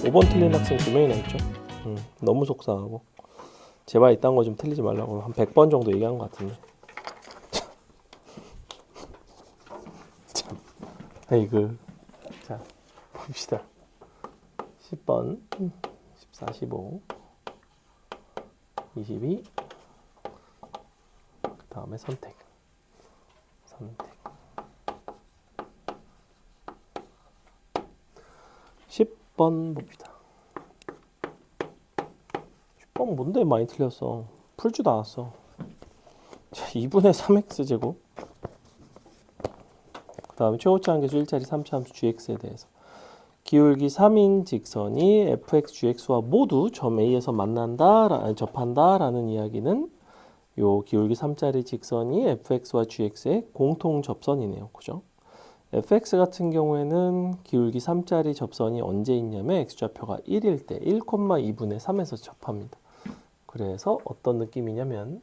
5번 틀린 학생 2명이나 있죠. 너무 속상하고 제발 이딴 거 좀 틀리지 말라고 한 100번 정도 얘기한 것 같은데. 참. 아이고. 자, 봅시다. 10번, 14, 15, 22. 그 다음에 선택. 10번 봅시다. 10번 뭔데 많이 틀렸어. 풀지도 않았어. 자, 2분의 3x 제곱. 그 다음에 최고치 한계수 1짜리 3차 함수 gx에 대해서 기울기 3인 직선이 fx, gx와 모두 점 A에서 접한다 라는 이야기는 요 기울기 3짜리 직선이 fx와 gx의 공통 접선이네요. 그죠? fx 같은 경우에는 기울기 3짜리 접선이 언제 있냐면 x좌표가 1일 때 1,2분의 3에서 접합니다. 그래서 어떤 느낌이냐면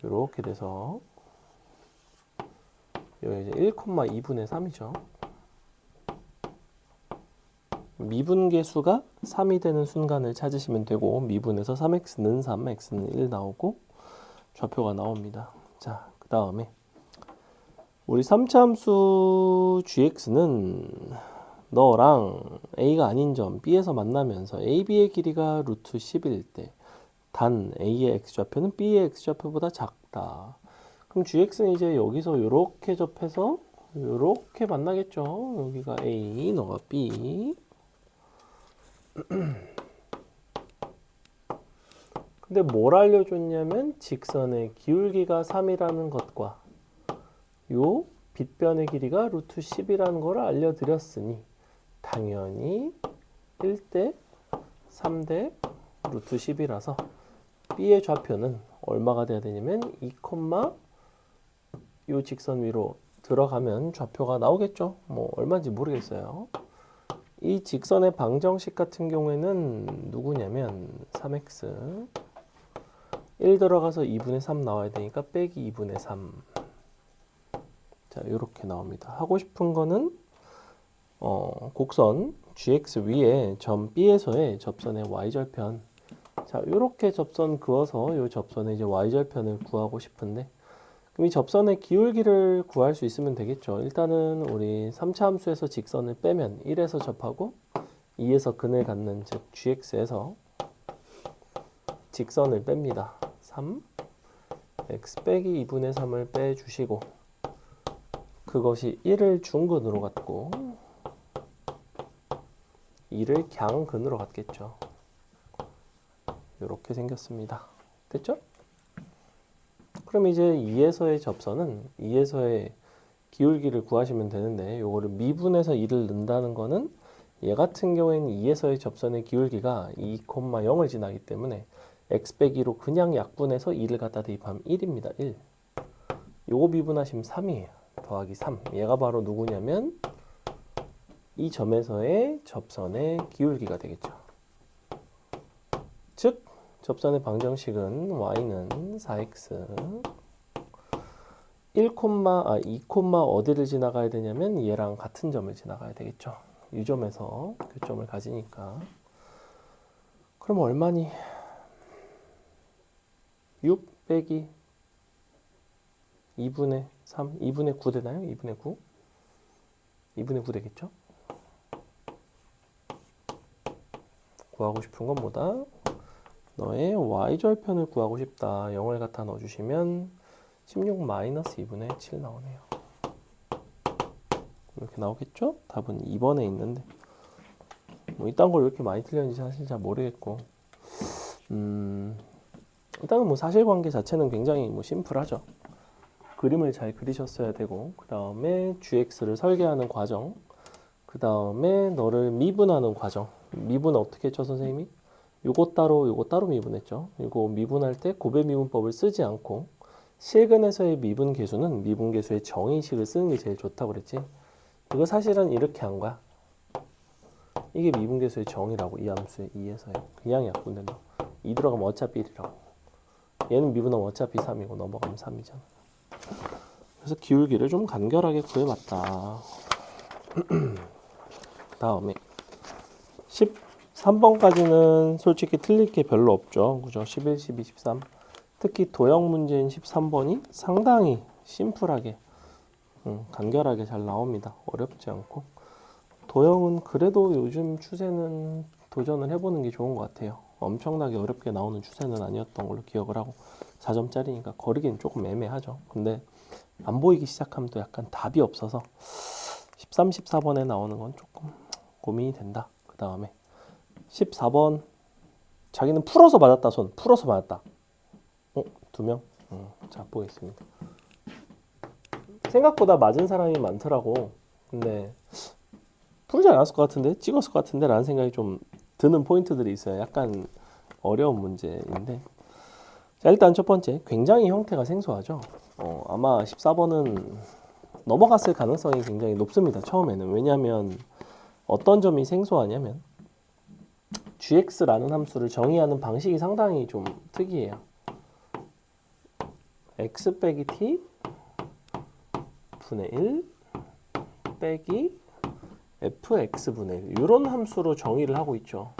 이렇게 돼서 여기 이제 1,2분의 3이죠. 미분계수가 3이 되는 순간을 찾으시면 되고 미분에서 3x는 3, x는 1 나오고 좌표가 나옵니다. 자, 그 다음에 우리 3차 함수 gx는 너랑 a가 아닌 점 b에서 만나면서 ab의 길이가 루트 10일 때 단 a의 x좌표는 b의 x좌표보다 작다. 그럼 gx는 이제 여기서 이렇게 접해서 이렇게 만나겠죠. 여기가 a, 너가 b. 근데 뭘 알려줬냐면 직선의 기울기가 3이라는 것과 요 빗변의 길이가 루트 10이라는 걸 알려드렸으니 당연히 1대 3대 루트 10이라서 B의 좌표는 얼마가 돼야 되냐면 2, 요 직선 위로 들어가면 좌표가 나오겠죠. 뭐 얼마인지 모르겠어요. 이 직선의 방정식 같은 경우에는 누구냐면 3x 1 들어가서 2분의 3 나와야 되니까 빼기 2분의 3. 자, 이렇게 나옵니다. 하고 싶은 거는 곡선 gx 위에 점 B에서의 접선의 y절편. 자, 이렇게 접선 그어서 이 접선의 이제 y절편을 구하고 싶은데 그럼 이 접선의 기울기를 구할 수 있으면 되겠죠. 일단은 우리 3차 함수에서 직선을 빼면 1에서 접하고 2에서 근을 갖는 즉 gx에서 직선을 뺍니다. 3 x 빼기 2분의 3을 빼주시고 그것이 1을 중근으로 갖고 2를 갱근으로 갖겠죠. 이렇게 생겼습니다. 됐죠? 그럼 이제 2에서의 접선은 2에서의 기울기를 구하시면 되는데 요거를 미분해서 2를 넣는다는 거는 얘 같은 경우에는 2에서의 접선의 기울기가 2,0을 지나기 때문에 x 빼기로 그냥 약분해서 2를 갖다 대입하면 1입니다. 1. 요거 미분하시면 3이에요. 더하기 3. 얘가 바로 누구냐면 이 점에서의 접선의 기울기가 되겠죠. 즉 접선의 방정식은 y는 4x 2, 어디를 지나가야 되냐면 얘랑 같은 점을 지나가야 되겠죠. 이 점에서 교점을 가지니까. 그럼 얼마니? 6 빼기 2분의 3, 2분의 9 되나요? 2분의 9? 2분의 9 되겠죠? 구하고 싶은 건 뭐다? 너의 y절편을 구하고 싶다. 0을 갖다 넣어주시면 16 마이너스 2분의 7 나오네요. 이렇게 나오겠죠? 답은 2번에 있는데 뭐 이딴 걸 왜 이렇게 많이 틀렸는지 사실 잘 모르겠고 일단은 뭐 사실관계 자체는 굉장히 뭐 심플하죠. 그림을 잘 그리셨어야 되고 그 다음에 gx를 설계하는 과정 그 다음에 너를 미분하는 과정 미분 어떻게 했죠 선생님이? 요거 따로 미분했죠. 이거 미분할 때 고배 미분법을 쓰지 않고 실근에서의 미분계수는 미분계수의 정의식을 쓰는 게 제일 좋다고 그랬지. 이거 사실은 이렇게 한 거야. 이게 미분계수의 정의라고 이 함수의 2에서요. 그냥 약분된다. 2 들어가면 어차피 1이라고. 얘는 미분하면 어차피 3이고 넘어가면 3이잖아. 그래서 기울기를 좀 간결하게 구해봤다. 다음에 13번까지는 솔직히 틀릴 게 별로 없죠. 그죠? 11, 12, 13. 특히 도형 문제인 13번이 상당히 심플하게, 간결하게 잘 나옵니다. 어렵지 않고. 도형은 그래도 요즘 추세는 도전을 해보는 게 좋은 것 같아요. 엄청나게 어렵게 나오는 추세는 아니었던 걸로 기억을 하고 4점짜리니까 거리기는 조금 애매하죠. 근데 안 보이기 시작하면 또 약간 답이 없어서 13, 14번에 나오는 건 조금 고민이 된다. 그 다음에 14번 자기는 풀어서 맞았다. 손 풀어서 맞았다. 2명? 자 보겠습니다. 생각보다 맞은 사람이 많더라고. 근데 풀지 않았을 것 같은데 찍었을 것 같은데 라는 생각이 좀 드는 포인트들이 있어요. 약간 어려운 문제인데 자 일단 첫 번째 굉장히 형태가 생소하죠. 아마 14번은 넘어갔을 가능성이 굉장히 높습니다. 처음에는. 왜냐하면 어떤 점이 생소하냐면 gx라는 함수를 정의하는 방식이 상당히 좀 특이해요. x 빼기 t 분의 1 빼기 fx분의 1 이런 함수로 정의를 하고 있죠.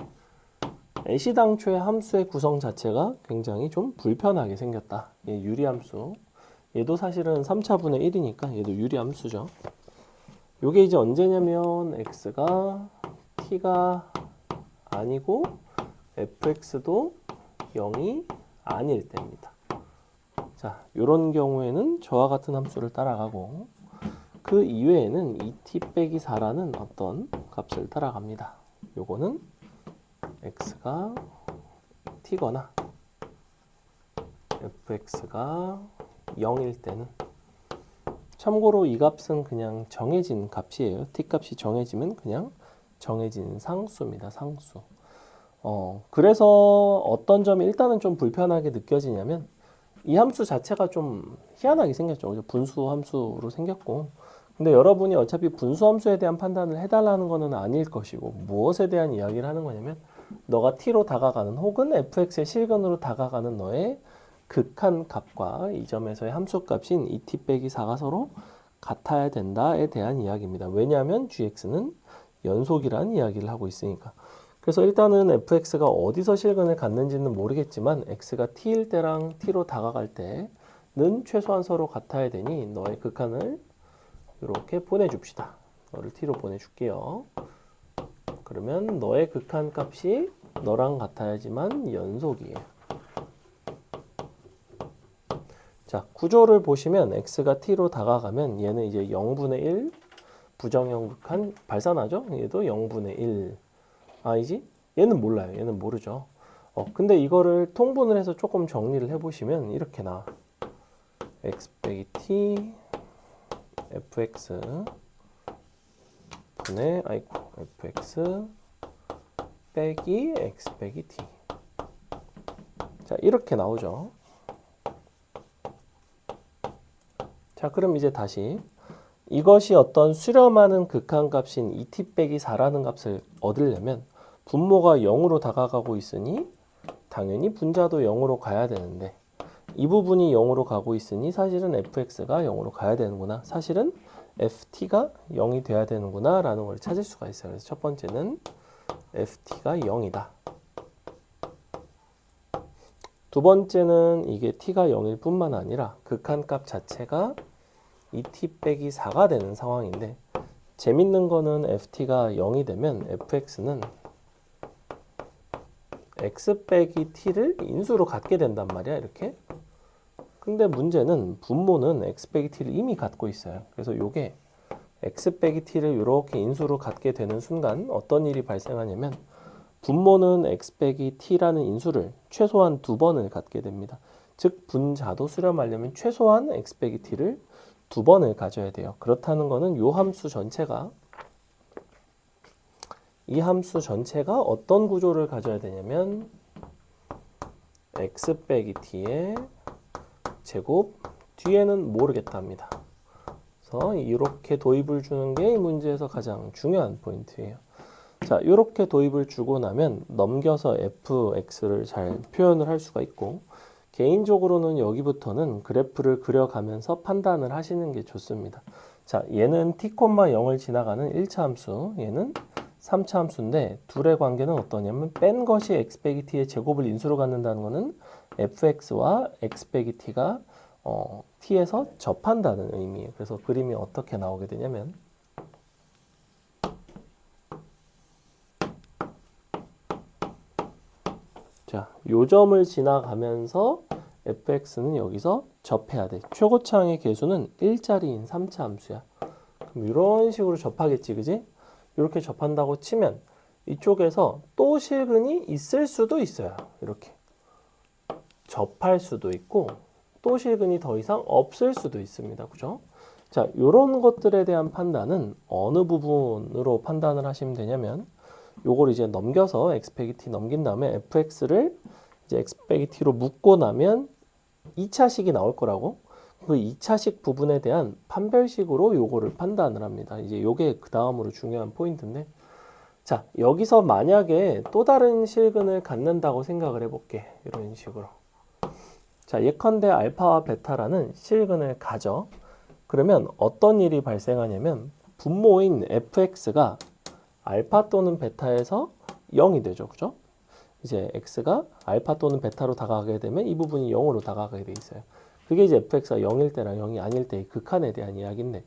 애시당초의 함수의 구성 자체가 굉장히 좀 불편하게 생겼다. 얘 유리함수. 얘도 사실은 3차분의 1이니까 얘도 유리함수죠. 요게 이제 언제냐면 x가 t가 아니고 fx도 0이 아닐 때입니다. 자, 이런 경우에는 저와 같은 함수를 따라가고 그 이외에는 2t 빼기 4라는 어떤 값을 따라갑니다. 요거는 x가 t거나 fx가 0일 때는 참고로 이 값은 그냥 정해진 값이에요. t 값이 정해지면 그냥 정해진 상수입니다. 상수. 그래서 어떤 점이 일단은 좀 불편하게 느껴지냐면 이 함수 자체가 좀 희한하게 생겼죠. 분수 함수로 생겼고 근데 여러분이 어차피 분수 함수에 대한 판단을 해달라는 것은 아닐 것이고 무엇에 대한 이야기를 하는 거냐면 너가 t로 다가가는 혹은 fx의 실근으로 다가가는 너의 극한 값과 이 점에서의 함수값인 2t 빼기 4가 서로 같아야 된다에 대한 이야기입니다. 왜냐하면 gx는 연속이라는 이야기를 하고 있으니까. 그래서 일단은 fx가 어디서 실근을 갖는지는 모르겠지만 x가 t일 때랑 t로 다가갈 때는 최소한 서로 같아야 되니 너의 극한을 이렇게 보내줍시다. 너를 t로 보내줄게요. 그러면 너의 극한 값이 너랑 같아야지만 연속이에요. 자, 구조를 보시면 x가 t로 다가가면 얘는 이제 0분의 1 부정형 극한 발산하죠? 얘도 0분의 1 아니지? 얘는 몰라요. 얘는 모르죠. 근데 이거를 통분을 해서 조금 정리를 해보시면 이렇게 나와. x 빼기 t fx 분의 fx 빼기 x 빼기 t. 자, 이렇게 나오죠. 자, 그럼 이제 다시 이것이 어떤 수렴하는 극한값인 2t 빼기 4라는 값을 얻으려면 분모가 0으로 다가가고 있으니 당연히 분자도 0으로 가야 되는데 이 부분이 0으로 가고 있으니 사실은 fx가 0으로 가야 되는구나. 사실은 ft가 0이 돼야 되는구나 라는 걸 찾을 수가 있어요. 그래서 첫 번째는 ft가 0이다. 두 번째는 이게 t가 0일 뿐만 아니라 극한값 자체가 2t 빼기 4가 되는 상황인데 재밌는 거는 ft가 0이 되면 fx는 x 빼기 t를 인수로 갖게 된단 말이야. 이렇게. 근데 문제는 분모는 x 빼기 t를 이미 갖고 있어요. 그래서 요게 x 빼기 t를 이렇게 인수로 갖게 되는 순간 어떤 일이 발생하냐면 분모는 x 빼기 t라는 인수를 최소한 2번을 갖게 됩니다. 즉 분자도 수렴하려면 최소한 x 빼기 t를 2번을 가져야 돼요. 그렇다는 거는 이 함수 전체가 어떤 구조를 가져야 되냐면 x 빼기 t의 제곱 뒤에는 모르겠다 합니다. 그래서 이렇게 도입을 주는 게 이 문제에서 가장 중요한 포인트예요. 자, 이렇게 도입을 주고 나면 넘겨서 fx를 잘 표현을 할 수가 있고 개인적으로는 여기부터는 그래프를 그려가면서 판단을 하시는 게 좋습니다. 자, 얘는 t, 0을 지나가는 1차 함수, 얘는 3차 함수인데 둘의 관계는 어떠냐면 뺀 것이 x 빼기 t의 제곱을 인수로 갖는다는 것은 fx와 x 빼기 t가 t에서 접한다는 의미예요. 그래서 그림이 어떻게 나오게 되냐면 자, 요 점을 지나가면서 fx는 여기서 접해야 돼. 최고차항의 개수는 1자리인 3차 함수야. 그럼 이런 식으로 접하겠지, 그지? 이렇게 접한다고 치면 이쪽에서 또 실근이 있을 수도 있어요. 이렇게 접할 수도 있고 또 실근이 더 이상 없을 수도 있습니다. 그죠? 자, 이런 것들에 대한 판단은 어느 부분으로 판단을 하시면 되냐면 요걸 이제 넘겨서 x 빼기 t 넘긴 다음에 fx를 이제 x 빼기 t로 묶고 나면 2차식이 나올 거라고. 그 2차식 부분에 대한 판별식으로 요거를 판단을 합니다. 이제 요게 그 다음으로 중요한 포인트인데, 자, 여기서 만약에 또 다른 실근을 갖는다고 생각을 해볼게. 이런 식으로. 자, 예컨대 알파와 베타라는 실근을 가져. 그러면 어떤 일이 발생하냐면 분모인 fx가 알파 또는 베타에서 0이 되죠. 그죠? 이제 x가 알파 또는 베타로 다가가게 되면 이 부분이 0으로 다가가게 돼 있어요. 그게 이제 fx가 0일 때랑 0이 아닐 때의 극한에 대한 이야기인데,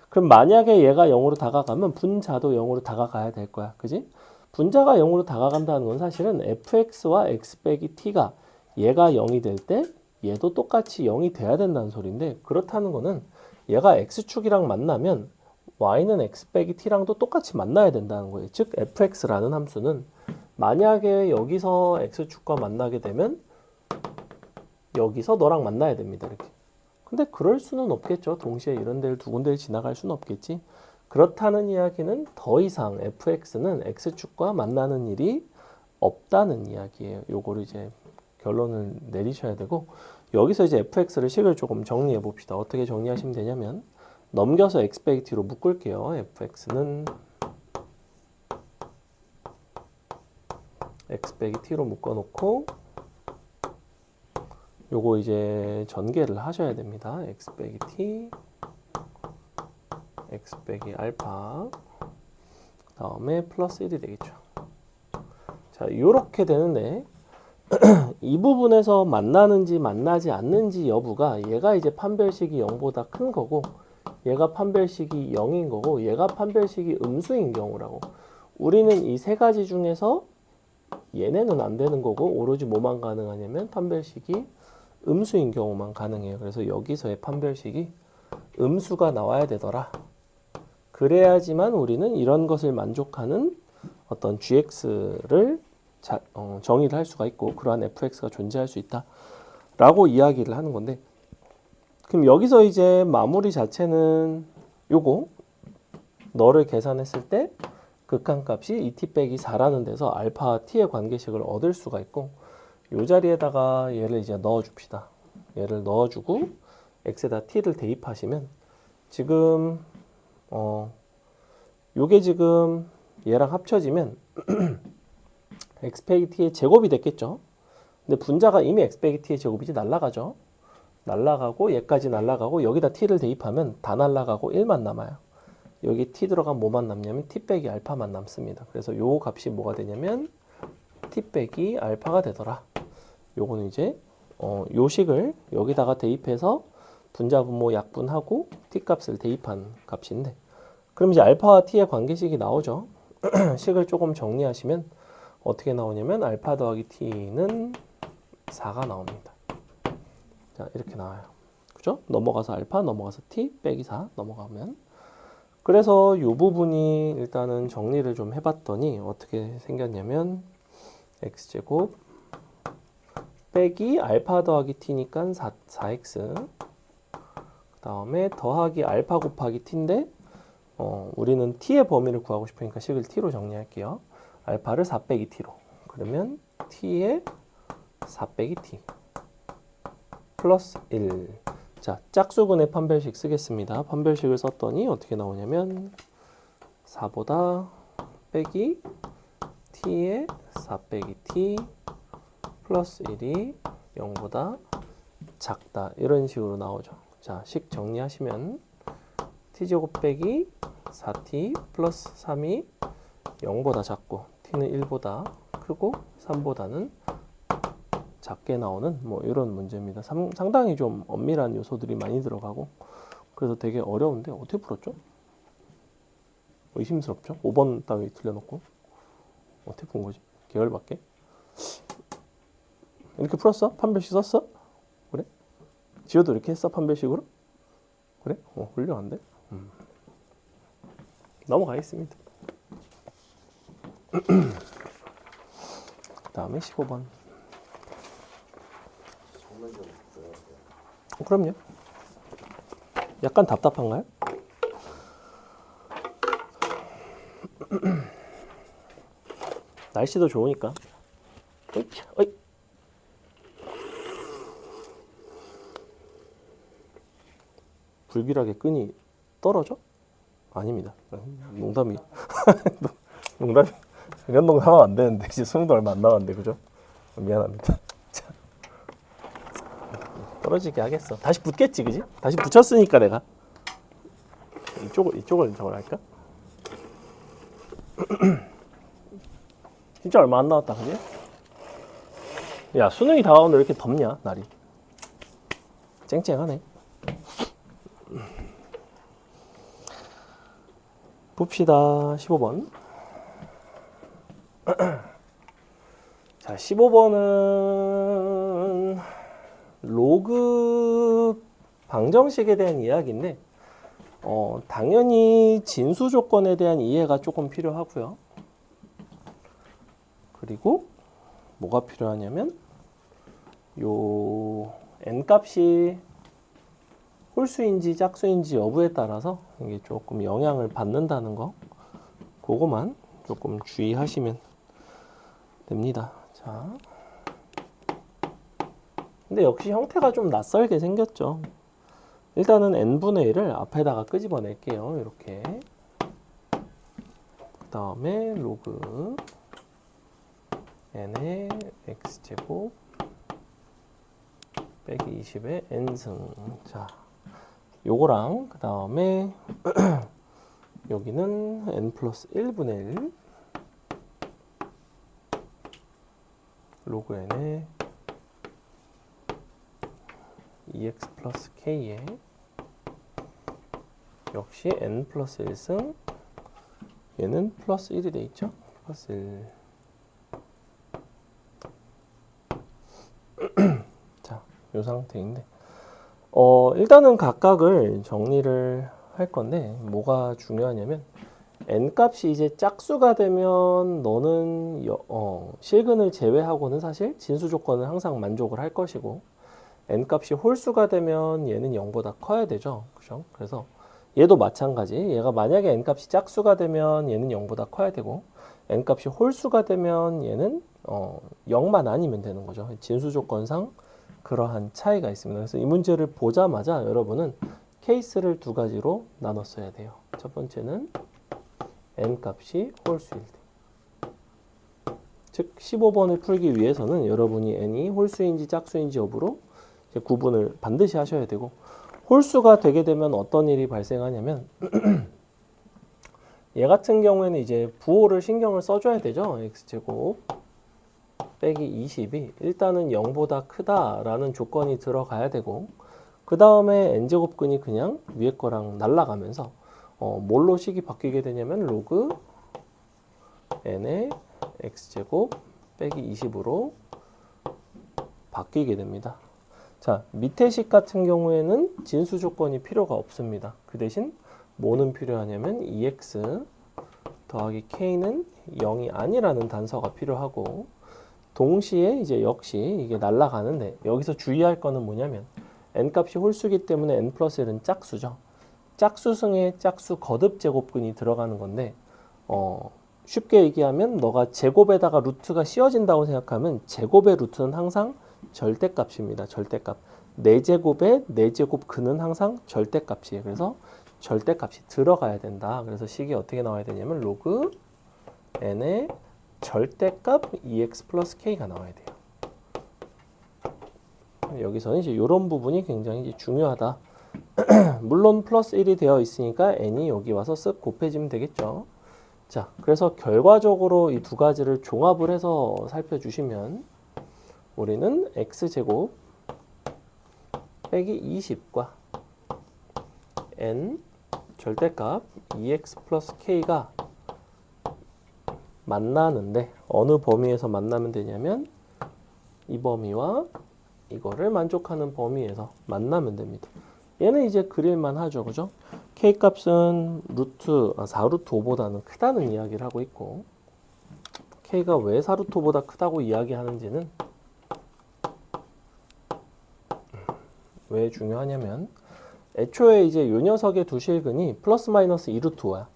그럼 만약에 얘가 0으로 다가가면 분자도 0으로 다가가야 될 거야. 그지? 분자가 0으로 다가간다는 건 사실은 fx와 x 빼기 t가 얘가 0이 될 때 얘도 똑같이 0이 돼야 된다는 소리인데, 그렇다는 거는 얘가 x축이랑 만나면 y는 x 빼기 t랑도 똑같이 만나야 된다는 거예요. 즉 fx라는 함수는 만약에 여기서 x축과 만나게 되면 여기서 너랑 만나야 됩니다. 이렇게. 근데 그럴 수는 없겠죠. 동시에 이런 데를 두 군데를 지나갈 수는 없겠지. 그렇다는 이야기는 더 이상 fx는 x축과 만나는 일이 없다는 이야기예요. 요거를 이제 결론을 내리셔야 되고, 여기서 이제 fx를 식을 조금 정리해 봅시다. 어떻게 정리하시면 되냐면 넘겨서 x 빼기 t로 묶을게요. fx는 x 빼기 t로 묶어놓고 요거 이제 전개를 하셔야 됩니다. x 빼기 t, x 빼기 알파, 다음에 플러스 1이 되겠죠. 자, 요렇게 되는데 이 부분에서 만나는지 만나지 않는지 여부가 얘가 이제 판별식이 0보다 큰 거고 얘가 판별식이 0인 거고 얘가 판별식이 음수인 경우라고. 우리는 이 세 가지 중에서 얘네는 안 되는 거고 오로지 뭐만 가능하냐면 판별식이 음수인 경우만 가능해요. 그래서 여기서의 판별식이 음수가 나와야 되더라. 그래야지만 우리는 이런 것을 만족하는 어떤 gx를 정의를 할 수가 있고 그러한 fx가 존재할 수 있다 라고 이야기를 하는 건데, 그럼 여기서 이제 마무리 자체는 요거 너를 계산했을 때 극한값이 2t 빼기 4라는 데서 알파와 t의 관계식을 얻을 수가 있고, 요 자리에다가 얘를 이제 넣어줍시다. 얘를 넣어주고 x에다 t를 대입하시면 지금 요게 지금 얘랑 합쳐지면 x 빼기 t의 제곱이 됐겠죠. 근데 분자가 이미 x 빼기 t의 제곱이지 날라가죠. 날라가고 얘까지 날라가고 여기다 t를 대입하면 다 날라가고 1만 남아요. 여기 t 들어간 뭐만 남냐면 t 빼기 알파만 남습니다. 그래서 요 값이 뭐가 되냐면 t 빼기 알파가 되더라. 요거는 이제 요 식을 여기다가 대입해서 분자 분모 약분하고 t 값을 대입한 값인데, 그럼 이제 알파와 t의 관계식이 나오죠. 식을 조금 정리하시면 어떻게 나오냐면 알파 더하기 t는 4가 나옵니다. 자, 이렇게 나와요. 그죠? 넘어가서 알파, 넘어가서 t 빼기 4 넘어가면. 그래서 이 부분이 일단은 정리를 좀 해봤더니 어떻게 생겼냐면 x제곱 빼기 알파 더하기 t니까 4x, 그 다음에 더하기 알파 곱하기 t인데 우리는 t의 범위를 구하고 싶으니까 식을 t로 정리할게요. 알파를 4 빼기 t로. 그러면 t의 4 빼기 t 플러스 1. 자, 짝수근의 판별식 쓰겠습니다. 판별식을 썼더니 어떻게 나오냐면 4보다 빼기 t의 4 빼기 t 플러스 1이 0보다 작다. 이런 식으로 나오죠. 자, 식 정리하시면 t제곱 빼기 4t 플러스 3이 0보다 작고 t는 1보다 크고 3보다는 작게 나오는 뭐 이런 문제입니다. 상당히 좀 엄밀한 요소들이 많이 들어가고 그래서 되게 어려운데 어떻게 풀었죠? 의심스럽죠? 5번 따위 틀려놓고 어떻게 푼 거지? 계열밖에? 이렇게 풀었어? 판별식 썼어? 그래? 지효도 이렇게 했어? 판별식으로? 그래? 훌륭한데? 넘어가겠습니다. 그 다음에 15번. 그럼요. 약간 답답한가요? 날씨도 좋으니까. 어이. 불길하게 끈이 떨어져? 아닙니다. 농담이. 농담이. 이런 농담하면 안 되는데 이제 수능도 얼마 안 남았는데 그죠? 미안합니다. 자, 떨어지게 하겠어. 다시 붙겠지, 그지? 다시 붙였으니까 내가 이쪽을 저걸 할까? 진짜 얼마 안 남았다, 그지? 야, 수능이 다가오는데 왜 이렇게 덥냐, 날이? 쨍쨍하네. 봅시다. 15번. 자, 15번은 로그 방정식에 대한 이야기인데 당연히 진수 조건에 대한 이해가 조금 필요하고요. 그리고 뭐가 필요하냐면 요 n값이 홀수인지 짝수인지 여부에 따라서 이게 조금 영향을 받는다는 거, 그거만 조금 주의하시면 됩니다. 자, 근데 역시 형태가 좀 낯설게 생겼죠. 일단은 n분의 1을 앞에다가 끄집어낼게요. 이렇게. 그 다음에 로그 n의 x제곱 빼기 20의 n승. 자, 요거랑 그 다음에 여기는 n 플러스 1분의 1 로그 n의 2x 플러스 k에 역시 n 플러스 1승 얘는 플러스 1이 돼 있죠? 플러스 1. 자, 요 상태인데 일단은 각각을 정리를 할 건데 뭐가 중요하냐면 n값이 이제 짝수가 되면 너는 실근을 제외하고는 사실 진수 조건은 항상 만족을 할 것이고 n값이 홀수가 되면 얘는 0보다 커야 되죠. 그죠? 그래서 얘도 마찬가지. 얘가 만약에 n값이 짝수가 되면 얘는 0보다 커야 되고 n값이 홀수가 되면 얘는 0만 아니면 되는 거죠. 진수 조건상 그러한 차이가 있습니다. 그래서 이 문제를 보자마자 여러분은 케이스를 두 가지로 나눴어야 돼요. 첫 번째는 n값이 홀수일 때. 즉 15번을 풀기 위해서는 여러분이 n이 홀수인지 짝수인지 여부로 이제 구분을 반드시 하셔야 되고 홀수가 되게 되면 어떤 일이 발생하냐면 얘 같은 경우에는 이제 부호를 신경을 써줘야 되죠. x제곱 빼기 20이 일단은 0보다 크다라는 조건이 들어가야 되고 그 다음에 n제곱근이 그냥 위에 거랑 날아가면서 뭘로 식이 바뀌게 되냐면 로그 n의 x제곱 빼기 20으로 바뀌게 됩니다. 자, 밑에 식 같은 경우에는 진수 조건이 필요가 없습니다. 그 대신 뭐는 필요하냐면 2x 더하기 k는 0이 아니라는 단서가 필요하고 동시에 이제 역시 이게 날아가는데 여기서 주의할 거는 뭐냐면 n값이 홀수기 때문에 n 플러스 1은 짝수죠. 짝수승에 짝수 거듭 제곱근이 들어가는 건데 쉽게 얘기하면 너가 제곱에다가 루트가 씌워진다고 생각하면 제곱의 루트는 항상 절대값입니다. 절대값. 4제곱에 4제곱 근은 항상 절대값이에요. 그래서 절대값이 들어가야 된다. 그래서 식이 어떻게 나와야 되냐면 로그 n의 절대값 2x 플러스 k가 나와야 돼요. 여기서는 이제 이런 부분이 굉장히 이제 중요하다. 물론 플러스 1이 되어 있으니까 n이 여기 와서 쓱 곱해지면 되겠죠. 자, 그래서 결과적으로 이 두 가지를 종합을 해서 살펴주시면 우리는 x제곱 빼기 20과 n 절대값 2x 플러스 k가 만나는데 어느 범위에서 만나면 되냐면 이 범위와 이거를 만족하는 범위에서 만나면 됩니다. 얘는 이제 그릴만 하죠. 그죠? k값은 4루트 5보다는 크다는 이야기를 하고 있고 k가 왜 4루트 5보다 크다고 이야기하는지는 왜 중요하냐면 애초에 이제 요 녀석의 두 실근이 플러스 마이너스 2루트 5야.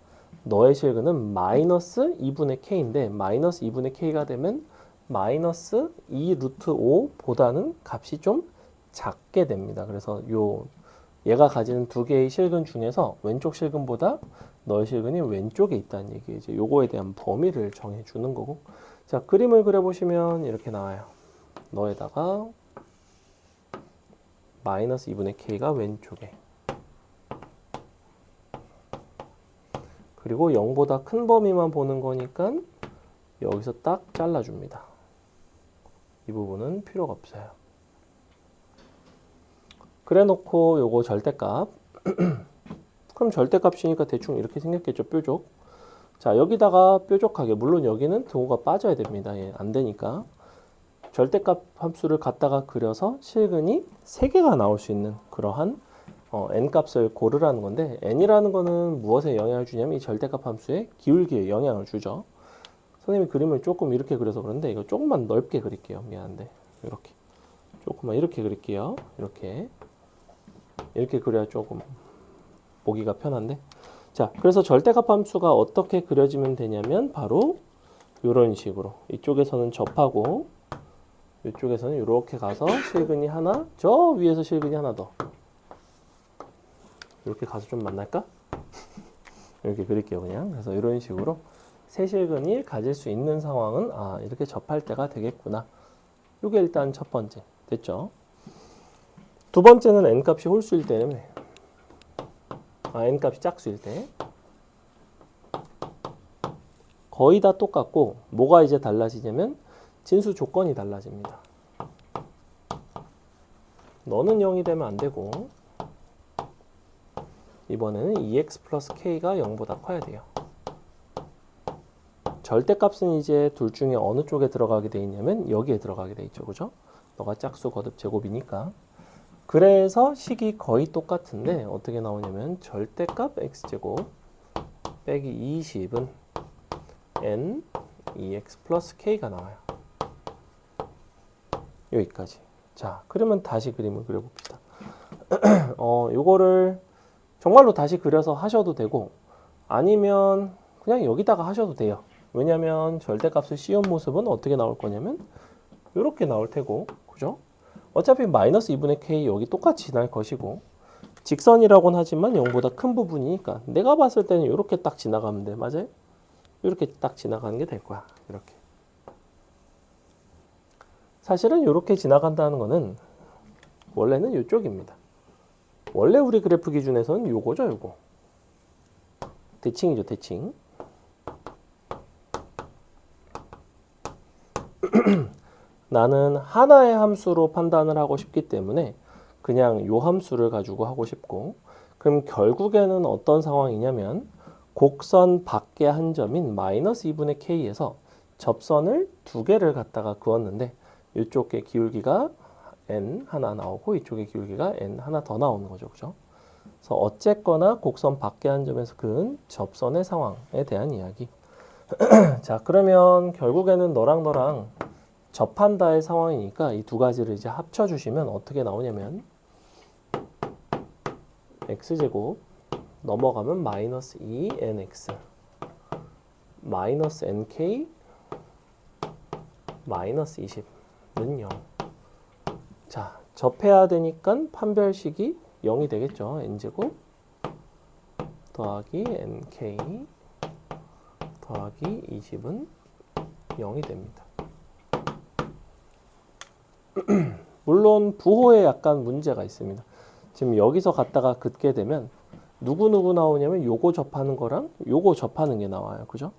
너의 실근은 마이너스 2분의 k인데 마이너스 2분의 k가 되면 마이너스 2루트 5보다는 값이 좀 작게 됩니다. 그래서 얘가 가지는 두 개의 실근 중에서 왼쪽 실근보다 너의 실근이 왼쪽에 있다는 얘기. 이제 요거에 대한 범위를 정해 주는 거고. 자, 그림을 그려 보시면 이렇게 나와요. 너에다가 마이너스 2분의 k가 왼쪽에. 그리고 0보다 큰 범위만 보는 거니까 여기서 딱 잘라줍니다. 이 부분은 필요가 없어요. 그래 놓고 요거 절대값. 그럼 절대값이니까 대충 이렇게 생겼겠죠, 뾰족. 자, 여기다가 뾰족하게, 물론 여기는 등호가 빠져야 됩니다. 예, 안 되니까. 절대값 함수를 갖다가 그려서 실근이 3개가 나올 수 있는 그러한 n값을 고르라는 건데 n이라는 거는 무엇에 영향을 주냐면 이 절대값 함수의 기울기에 영향을 주죠. 선생님이 그림을 조금 이렇게 그려서 그런데 이거 조금만 넓게 그릴게요. 미안한데 이렇게 조금만 이렇게 그릴게요. 이렇게 그려야 조금 보기가 편한데 자, 그래서 절대값 함수가 어떻게 그려지면 되냐면 바로 이런 식으로 이쪽에서는 접하고 이쪽에서는 이렇게 가서 실근이 하나, 저 위에서 실근이 하나 더 이렇게 가서 좀 만날까? 이렇게 그릴게요 그냥. 그래서 이런 식으로 세 실근이 가질 수 있는 상황은 이렇게 접할 때가 되겠구나. 이게 일단 첫 번째 됐죠. 두 번째는 n값이 홀수일 때는 n값이 짝수일 때 거의 다 똑같고 뭐가 이제 달라지냐면 진수 조건이 달라집니다. 너는 0이 되면 안 되고 이번에는 2x 플러스 k가 0보다 커야 돼요. 절대값은 이제 둘 중에 어느 쪽에 들어가게 돼 있냐면 여기에 들어가게 돼 있죠. 그죠? 너가 짝수 거듭 제곱이니까. 그래서 식이 거의 똑같은데 어떻게 나오냐면 절대값 x제곱 빼기 20은 n 2x 플러스 k가 나와요. 여기까지. 자, 그러면 다시 그림을 그려봅시다. 요거를 정말로 다시 그려서 하셔도 되고 아니면 그냥 여기다가 하셔도 돼요. 왜냐면 절대값을 씌운 모습은 어떻게 나올 거냐면 이렇게 나올 테고, 그죠? 어차피 마이너스 2분의 k 여기 똑같이 지날 것이고 직선이라고는 하지만 0보다 큰 부분이니까 내가 봤을 때는 이렇게 딱 지나가면 돼. 맞아요? 이렇게 딱 지나가는 게 될 거야. 이렇게. 사실은 이렇게 지나간다는 거는 원래는 이쪽입니다. 원래 우리 그래프 기준에서는 요거죠, 요거. 대칭이죠, 대칭. 나는 하나의 함수로 판단을 하고 싶기 때문에 그냥 요 함수를 가지고 하고 싶고 그럼 결국에는 어떤 상황이냐면 곡선 밖의 한 점인 마이너스 2분의 k에서 접선을 두 개를 갖다가 그었는데 이쪽의 기울기가 n 하나 나오고 이쪽의 기울기가 n 하나 더 나오는 거죠. 그죠? 그래서 어쨌거나 곡선 밖의 한 점에서 그은 접선의 상황에 대한 이야기. 자, 그러면 결국에는 너랑 접한다의 상황이니까 이 두 가지를 이제 합쳐주시면 어떻게 나오냐면 x제곱 넘어가면 마이너스 2nx 마이너스 nk 마이너스 20는 0. 자, 접해야 되니까 판별식이 0이 되겠죠. n제곱 더하기 nk 더하기 20은 0이 됩니다. 물론 부호에 약간 문제가 있습니다. 지금 여기서 갖다가 긋게 되면 누구 나오냐면 요거 접하는 거랑 요거 접하는 게 나와요. 그죠?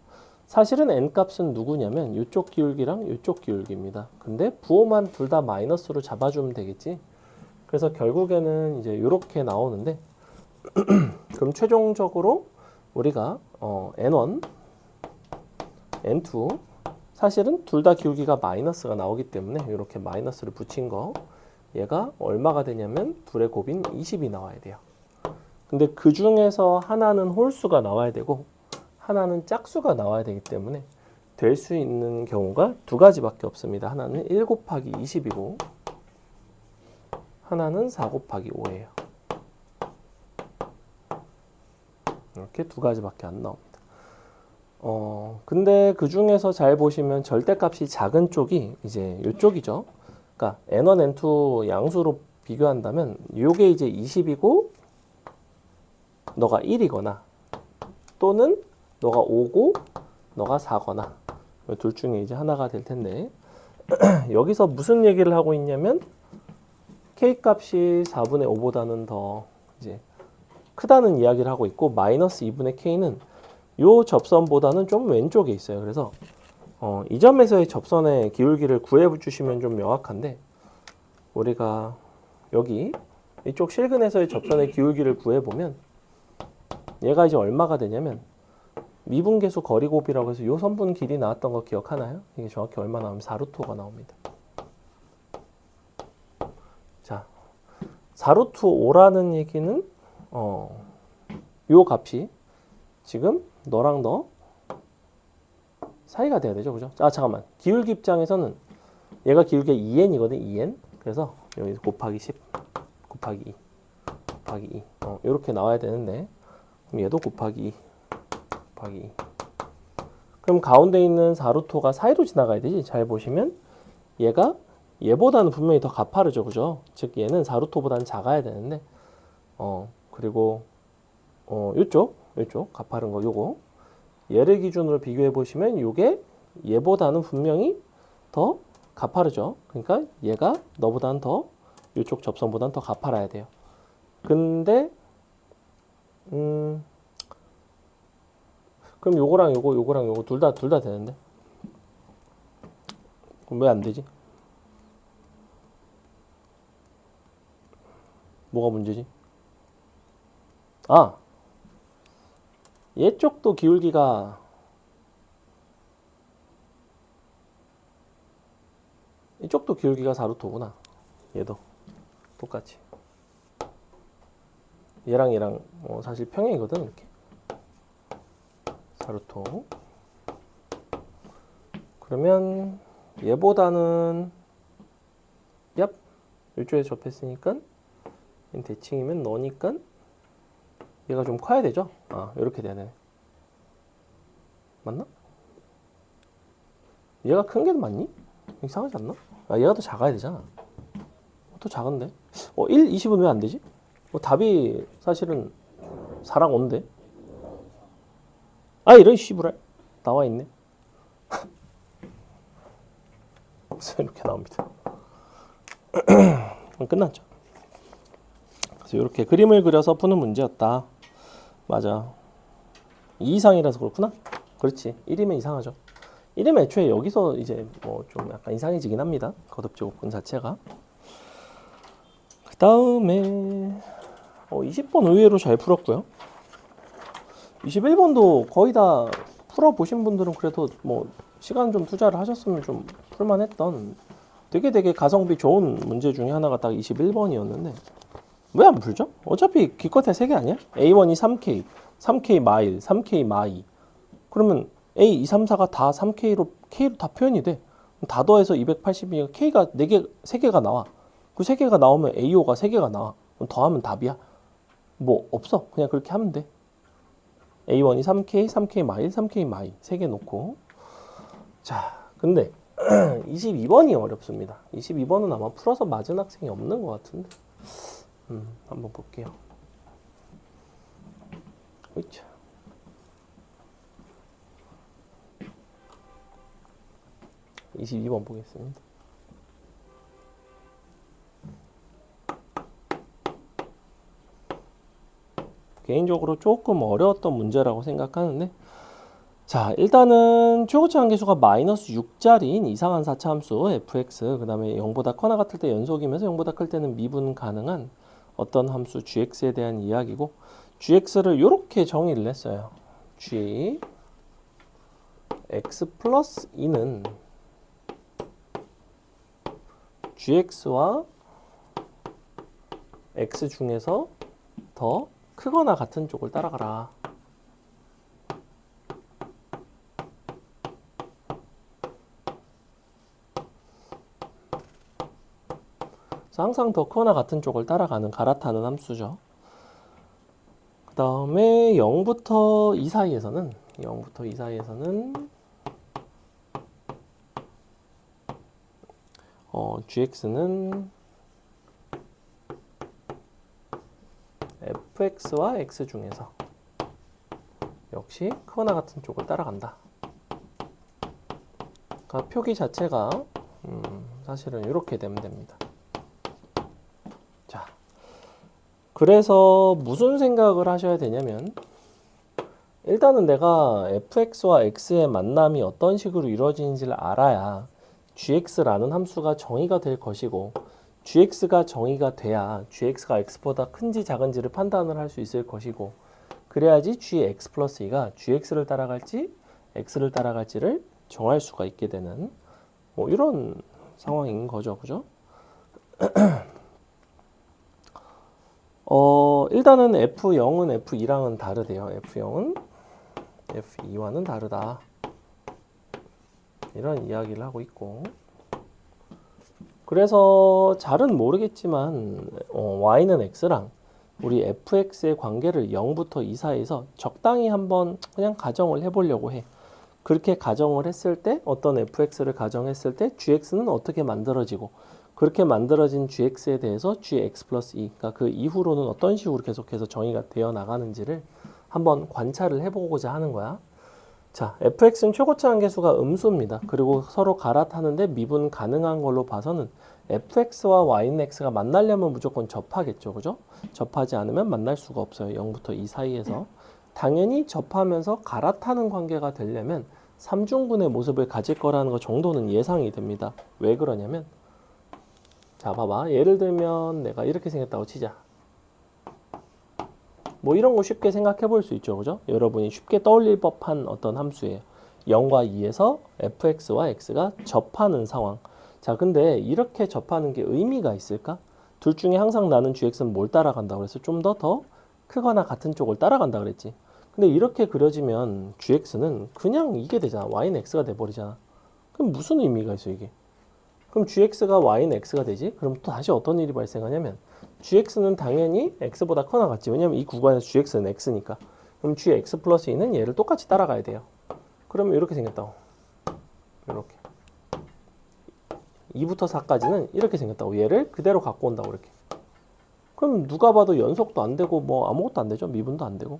사실은 n 값은 누구냐면 이쪽 기울기랑 이쪽 기울기입니다. 근데 부호만 둘 다 마이너스로 잡아주면 되겠지. 그래서 결국에는 이제 이렇게 나오는데 그럼 최종적으로 우리가 n1, n2 사실은 둘 다 기울기가 마이너스가 나오기 때문에 이렇게 마이너스를 붙인 거 얘가 얼마가 되냐면 둘의 곱인 20이 나와야 돼요. 근데 그 중에서 하나는 홀수가 나와야 되고 하나는 짝수가 나와야 되기 때문에 될 수 있는 경우가 두 가지밖에 없습니다. 하나는 1 곱하기 20이고 하나는 4 곱하기 5예요. 이렇게 두 가지밖에 안 나옵니다. 근데 그 중에서 잘 보시면 절대값이 작은 쪽이 이제 이쪽이죠. 그러니까 n1, n2 양수로 비교한다면 이게 이제 20이고 너가 1이거나 또는 너가 5고 너가 4거나 둘 중에 이제 하나가 될 텐데 여기서 무슨 얘기를 하고 있냐면 K값이 4분의 5보다는 더 이제 크다는 이야기를 하고 있고 마이너스 2분의 K는 요 접선보다는 좀 왼쪽에 있어요. 그래서 이 점에서의 접선의 기울기를 구해 주시면 좀 명확한데 우리가 여기 이쪽 실근에서의 접선의 기울기를 구해 보면 얘가 이제 얼마가 되냐면 미분계수 거리곱이라고 해서 요 선분 길이 나왔던 거 기억하나요? 이게 정확히 얼마 나오면 4루트 5가 나옵니다. 자, 4루트 5라는 얘기는 요 값이 지금 너랑 너 사이가 돼야 되죠. 그죠? 아, 잠깐만. 기울기 입장에서는 얘가 기울기가 2n이거든. 2n. 그래서 여기 곱하기 10 곱하기 2 곱하기 2 이렇게 나와야 되는데 그럼 얘도 곱하기 2 곱하기 2 그럼 가운데 있는 4루트가 사이로 지나가야 되지. 잘 보시면 얘가 얘보다는 분명히 더 가파르죠. 그죠? 즉 얘는 4루트보다는 작아야 되는데 그리고 요쪽 가파른 거 요거 얘를 기준으로 비교해 보시면 요게 얘보다는 분명히 더 가파르죠. 그러니까 얘가 너보다는 더 요쪽 접선보다는 더 가파라야 돼요. 근데 그럼 요거랑 요거 둘 다 되는데 그럼 왜 안 되지? 뭐가 문제지? 아, 얘 쪽도 기울기가 이쪽도 기울기가 4루트구나. 얘도 똑같이. 얘랑 사실 평행이거든. 이렇게 4루트. 그러면 얘보다는 이쪽에 접했으니까 대칭이면 너니까 얘가 좀 커야 되죠. 이렇게 돼야 되네. 맞나? 얘가 큰 게 맞니? 이상하지 않나? 얘가 더 작아야 되잖아. 더 작은데? 1, 20은 왜 안 되지? 답이 사실은 4랑 5인데? 이런 씨부랄 나와 있네. 그래서 이렇게 나옵니다. 끝났죠. 그래서 이렇게 그림을 그려서 푸는 문제였다. 맞아. 2 이상이라서 그렇구나. 그렇지. 1이면 이상하죠. 1이면 애초에 여기서 이제 좀 약간 이상해지긴 합니다. 거듭제곱근 자체가. 그 다음에 20번 의외로 잘 풀었고요. 21번도 거의 다 풀어보신 분들은 그래도 시간 좀 투자를 하셨으면 좀 풀만했던 되게 가성비 좋은 문제 중에 하나가 딱 21번이었는데 왜 안 풀죠? 어차피 기껏해 3개 아니야? A1이 3K, 3K 마일, 3K 마이. 그러면 A, 2, 3, 4가 다 3K로 K로 다 표현이 돼. 다 더해서 280이니까 K가 3개가 나와. 그 3개가 나오면 AO가 3개가 나와. 그럼 더하면 답이야. 없어. 그냥 그렇게 하면 돼. A1이 3K, 3K 마일, 3K 마이 3개 놓고. 자, 근데 22번이 어렵습니다. 22번은 아마 풀어서 맞은 학생이 없는 것 같은데. 한번 볼게요. 으쌰. 22번 보겠습니다. 개인적으로 조금 어려웠던 문제라고 생각하는데, 자, 일단은 최고치 한계수가 마이너스 6짜리인 이상한 4차 함수 fx, 그 다음에 0보다 커나 같을 때 연속이면서 0보다 클 때는 미분 가능한 어떤 함수 gx에 대한 이야기고, gx를 이렇게 정의를 했어요. g x 플러스 2는 gx와 x 중에서 더 크거나 같은 쪽을 따라가라. 그래서 항상 더 크거나 같은 쪽을 따라가는 갈아타는 함수죠. 그 다음에 0부터 2 사이에서는 gx는 fx와 x 중에서 역시 크거나 같은 쪽을 따라간다. 그러니까 표기 자체가 사실은 이렇게 되면 됩니다. 자, 그래서 무슨 생각을 하셔야 되냐면, 일단은 내가 fx와 x의 만남이 어떤 식으로 이루어지는지를 알아야 gx라는 함수가 정의가 될 것이고, gx가 정의가 돼야 gx가 x보다 큰지 작은지를 판단을 할 수 있을 것이고, 그래야지 gx 플러스 2가 gx를 따라갈지 x를 따라갈지를 정할 수가 있게 되는 뭐 이런 상황인 거죠. 그죠? 일단은 F0은 F2랑은 다르대요. F0은 F2와는 다르다. 이런 이야기를 하고 있고, 그래서 잘은 모르겠지만 Y는 X랑 우리 fx의 관계를 0부터 2 사이에서 적당히 한번 그냥 가정을 해보려고 해. 그렇게 가정을 했을 때, 어떤 fx를 가정했을 때 gx는 어떻게 만들어지고, 그렇게 만들어진 gx에 대해서 gx 플러스 2, 그러니까 그 이후로는 어떤 식으로 계속해서 정의가 되어 나가는지를 한번 관찰을 해보고자 하는 거야. 자, fx는 최고치 한계수가 음수입니다. 그리고 서로 갈아타는데 미분 가능한 걸로 봐서는 fx와 y는 x가 만나려면 무조건 접하겠죠. 그죠? 접하지 않으면 만날 수가 없어요. 0부터 2 사이에서. 당연히 접하면서 갈아타는 관계가 되려면 삼중근의 모습을 가질 거라는 것 정도는 예상이 됩니다. 왜 그러냐면, 자, 봐봐. 예를 들면 내가 이렇게 생겼다고 치자. 뭐 이런 거 쉽게 생각해 볼 수 있죠. 그죠? 여러분이 쉽게 떠올릴 법한 어떤 함수예요. 0과 2에서 fx와 x가 접하는 상황. 자, 근데 이렇게 접하는 게 의미가 있을까? 둘 중에 항상 나는 gx는 뭘 따라간다고 그래서 좀 더 크거나 같은 쪽을 따라간다 그랬지. 근데 이렇게 그려지면 gx는 그냥 이게 되잖아. y는 x가 돼버리잖아. 그럼 무슨 의미가 있어 이게? 그럼 gx가 y는 x가 되지? 그럼 또 다시 어떤 일이 발생하냐면, gx는 당연히 x보다 커나 같지. 왜냐면 이 구간에서 gx는 x니까. 그럼 gx 플러스 2는 얘를 똑같이 따라가야 돼요. 그러면 이렇게 생겼다고. 이렇게. 2부터 4까지는 이렇게 생겼다고. 얘를 그대로 갖고 온다고 이렇게. 그럼 누가 봐도 연속도 안 되고 뭐 아무것도 안 되죠. 미분도 안 되고.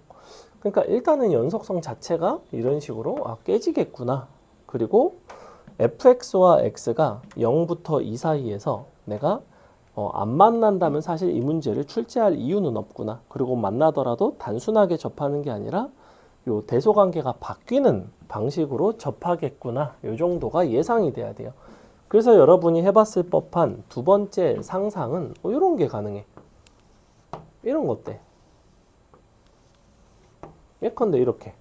그러니까 일단은 연속성 자체가 이런 식으로 깨지겠구나. 그리고 fx와 x가 0부터 2 사이에서 내가 안 만난다면 사실 이 문제를 출제할 이유는 없구나. 그리고 만나더라도 단순하게 접하는 게 아니라 요 대소관계가 바뀌는 방식으로 접하겠구나. 요 정도가 예상이 돼야 돼요. 그래서 여러분이 해봤을 법한 두 번째 상상은 이런 게 가능해. 이런 거 어때? 예컨대 이렇게.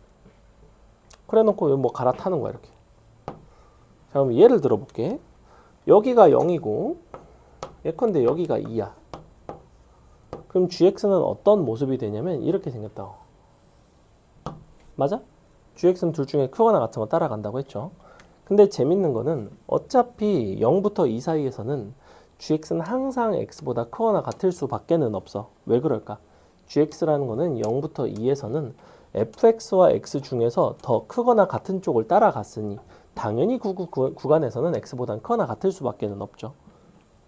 그래 놓고 뭐 갈아타는 거야 이렇게. 자, 그럼 예를 들어볼게. 여기가 0이고 예컨대 여기가 2야. 그럼 gx는 어떤 모습이 되냐면 이렇게 생겼다고. 맞아? gx는 둘 중에 크거나 같은 거 따라간다고 했죠. 근데 재밌는 거는 어차피 0부터 2 사이에서는 gx는 항상 x보다 크거나 같을 수밖에는 없어. 왜 그럴까? gx라는 거는 0부터 2에서는 fx와 x 중에서 더 크거나 같은 쪽을 따라갔으니 당연히 구간에서는 x보다 크거나 같을 수밖에는 없죠.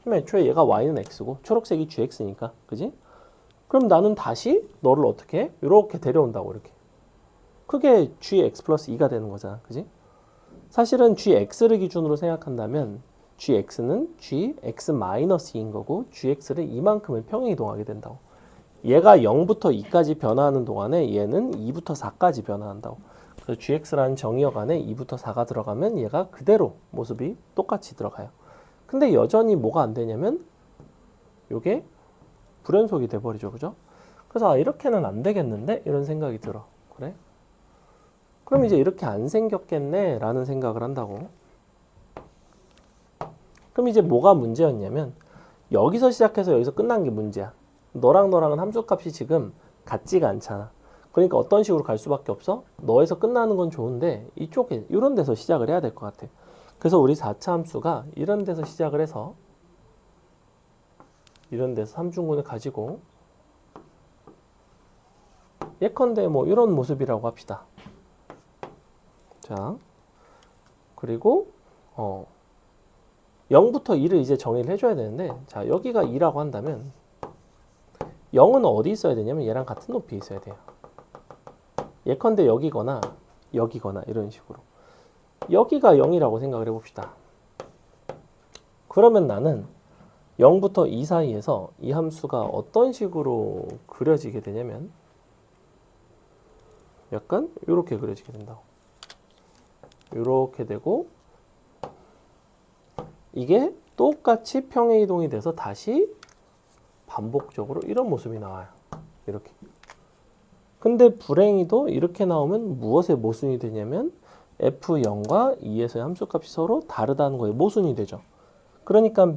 그럼 애초에 얘가 y는 x고 초록색이 gx니까. 그지? 그럼 나는 다시 너를 어떻게 해? 이렇게 데려온다고 이렇게. 그게 gx 플러스 2가 되는 거잖아. 그지? 사실은 gx를 기준으로 생각한다면 gx는 gx 마이너스 2인 거고 gx를 이만큼을 평행이동하게 된다고. 얘가 0부터 2까지 변화하는 동안에 얘는 2부터 4까지 변화한다고. 그래서 gx라는 정의역 안에 2부터 4가 들어가면 얘가 그대로 모습이 똑같이 들어가요. 근데 여전히 뭐가 안 되냐면 요게 불연속이 돼버리죠. 그죠? 그래서 이렇게는 안 되겠는데? 이런 생각이 들어. 그래? 그럼 이제 이렇게 안 생겼겠네? 라는 생각을 한다고. 그럼 이제 뭐가 문제였냐면 여기서 시작해서 여기서 끝난 게 문제야. 너랑 너랑은 함수값이 지금 같지가 않잖아. 그러니까 어떤 식으로 갈 수밖에 없어? 너에서 끝나는 건 좋은데 이쪽에 이런 데서 시작을 해야 될 것 같아. 그래서 우리 4차 함수가 이런 데서 시작을 해서 이런 데서 삼중근을 가지고 예컨대 뭐 이런 모습이라고 합시다. 자, 그리고 0부터 2를 이제 정의를 해줘야 되는데, 자, 여기가 2라고 한다면 0은 어디 있어야 되냐면 얘랑 같은 높이에 있어야 돼요. 예컨대 여기거나 여기거나 이런 식으로. 여기가 0이라고 생각을 해봅시다. 그러면 나는 0부터 2 사이에서 이 함수가 어떤 식으로 그려지게 되냐면 약간 이렇게 그려지게 된다고. 이렇게 되고 이게 똑같이 평행 이동이 돼서 다시 반복적으로 이런 모습이 나와요. 이렇게. 근데 불행히도 이렇게 나오면 무엇의 모순이 되냐면 f0과 2에서의 함수값이 서로 다르다는 거예요. 모순이 되죠. 그러니까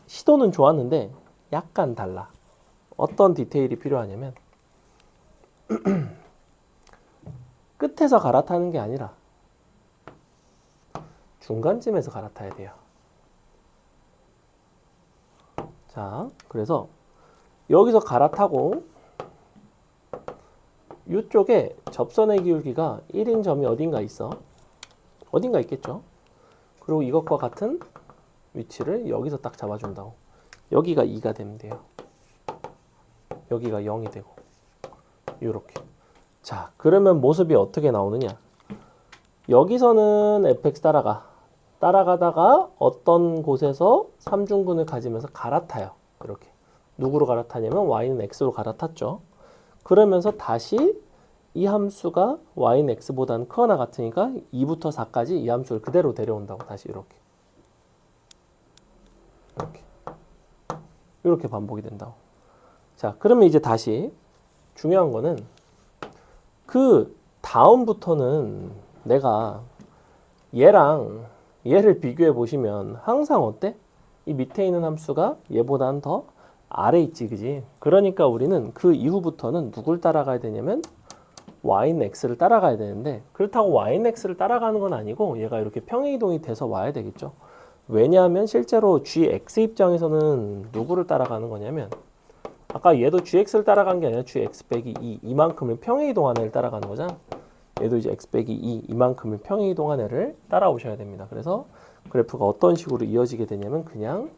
시도는 좋았는데 약간 달라. 어떤 디테일이 필요하냐면 끝에서 갈아타는 게 아니라 중간쯤에서 갈아타야 돼요. 자, 그래서 여기서 갈아타고 이쪽에 접선의 기울기가 1인 점이 어딘가 있어. 어딘가 있겠죠. 그리고 이것과 같은 위치를 여기서 딱 잡아준다고. 여기가 2가 되면 돼요. 여기가 0이 되고 이렇게. 자, 그러면 모습이 어떻게 나오느냐. 여기서는 fx 따라가다가 어떤 곳에서 삼중근을 가지면서 갈아타요. 이렇게. 누구로 갈아타냐면 y는 x로 갈아탔죠. 그러면서 다시 이 함수가 y는 x보다는 크거나 같으니까 2부터 4까지 이 함수를 그대로 데려온다고. 다시 이렇게. 이렇게 반복이 된다고. 자, 그러면 이제 다시 중요한 거는 그 다음부터는 내가 얘랑 얘를 비교해 보시면 항상 어때? 이 밑에 있는 함수가 얘보다는 더 아래 있지, 그지? 그러니까 우리는 그 이후부터는 누굴 따라가야 되냐면 y는 x를 따라가야 되는데, 그렇다고 y는 x를 따라가는 건 아니고 얘가 이렇게 평행이동이 돼서 와야 되겠죠. 왜냐하면 실제로 gx 입장에서는 누구를 따라가는 거냐면 아까 얘도 gx를 따라간 게 아니라 gx 빼기 2 이만큼을 평행이동한 애를 따라가는 거잖아. 얘도 이제 x 빼기 2 이만큼을 평행이동한 애를 따라오셔야 됩니다. 그래서 그래프가 어떤 식으로 이어지게 되냐면 그냥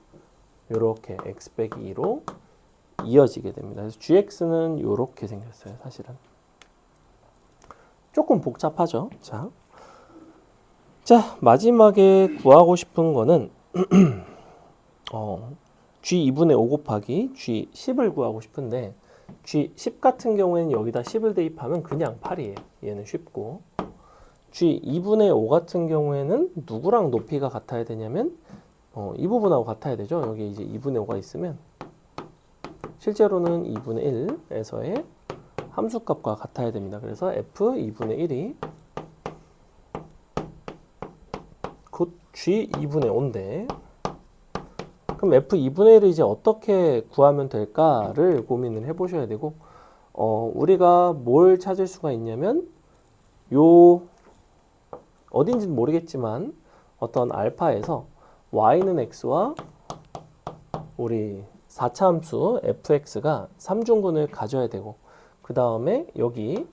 이렇게 x 빼기 2로 이어지게 됩니다. 그래서 gx는 이렇게 생겼어요. 사실은 조금 복잡하죠. 자, 마지막에 구하고 싶은 거는 g2분의 5 곱하기 g10을 구하고 싶은데 g10 같은 경우에는 여기다 10을 대입하면 그냥 8이에요. 얘는 쉽고 g2분의 5 같은 경우에는 누구랑 높이가 같아야 되냐면 이 부분하고 같아야 되죠. 여기 이제 2분의 5가 있으면 실제로는 2분의 1에서의 함수값과 같아야 됩니다. 그래서 f 2분의 1이 곧 g 2분의 5인데 그럼 f 2분의 1을 이제 어떻게 구하면 될까를 고민을 해보셔야 되고 우리가 뭘 찾을 수가 있냐면 요 어딘지는 모르겠지만 어떤 알파에서 y는 x와 우리 4차 함수 fx가 3중근을 가져야 되고 그 다음에 여기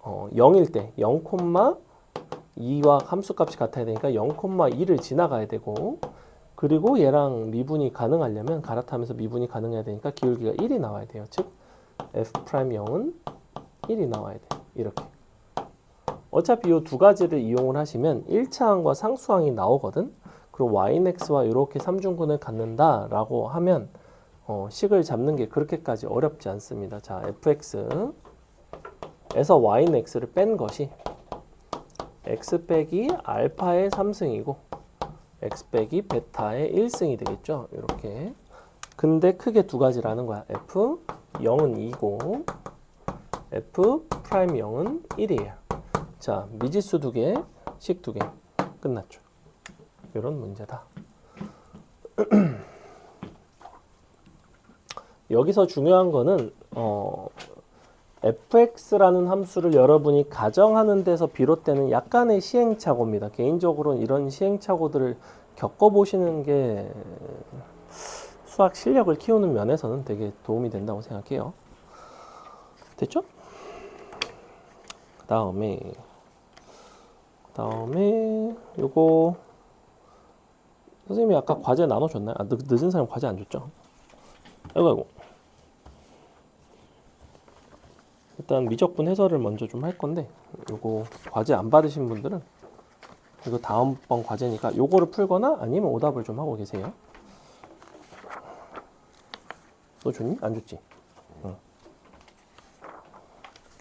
0일 때 0,2와 함수값이 같아야 되니까 0,2를 지나가야 되고 그리고 얘랑 미분이 가능하려면 갈아타면서 미분이 가능해야 되니까 기울기가 1이 나와야 돼요. 즉 f'0은 1이 나와야 돼요. 이렇게. 어차피 이 두 가지를 이용을 하시면 1차항과 상수항이 나오거든. 그리고 y는 x와 이렇게 3중근을 갖는다라고 하면 식을 잡는 게 그렇게까지 어렵지 않습니다. 자, fx에서 y는 x를 뺀 것이 x 빼기 알파의 3승이고 x 빼기 베타의 1승이 되겠죠. 이렇게. 근데 크게 두 가지라는 거야. f 0은 2고 f 프라임 0은 1이에요. 자, 미지수 두 개, 식 두 개. 끝났죠. 이런 문제다. 여기서 중요한 거는 fx라는 함수를 여러분이 가정하는 데서 비롯되는 약간의 시행착오입니다. 개인적으로는 이런 시행착오들을 겪어보시는 게 수학 실력을 키우는 면에서는 되게 도움이 된다고 생각해요. 됐죠? 그 다음에 요거 선생님이 아까 과제 나눠줬나요? 늦은 사람 과제 안 줬죠? 아이고. 일단 미적분 해설을 먼저 좀 할 건데 요거 과제 안 받으신 분들은 이거 다음번 과제니까 요거를 풀거나 아니면 오답을 좀 하고 계세요. 너 줬니? 안 줬지? 응.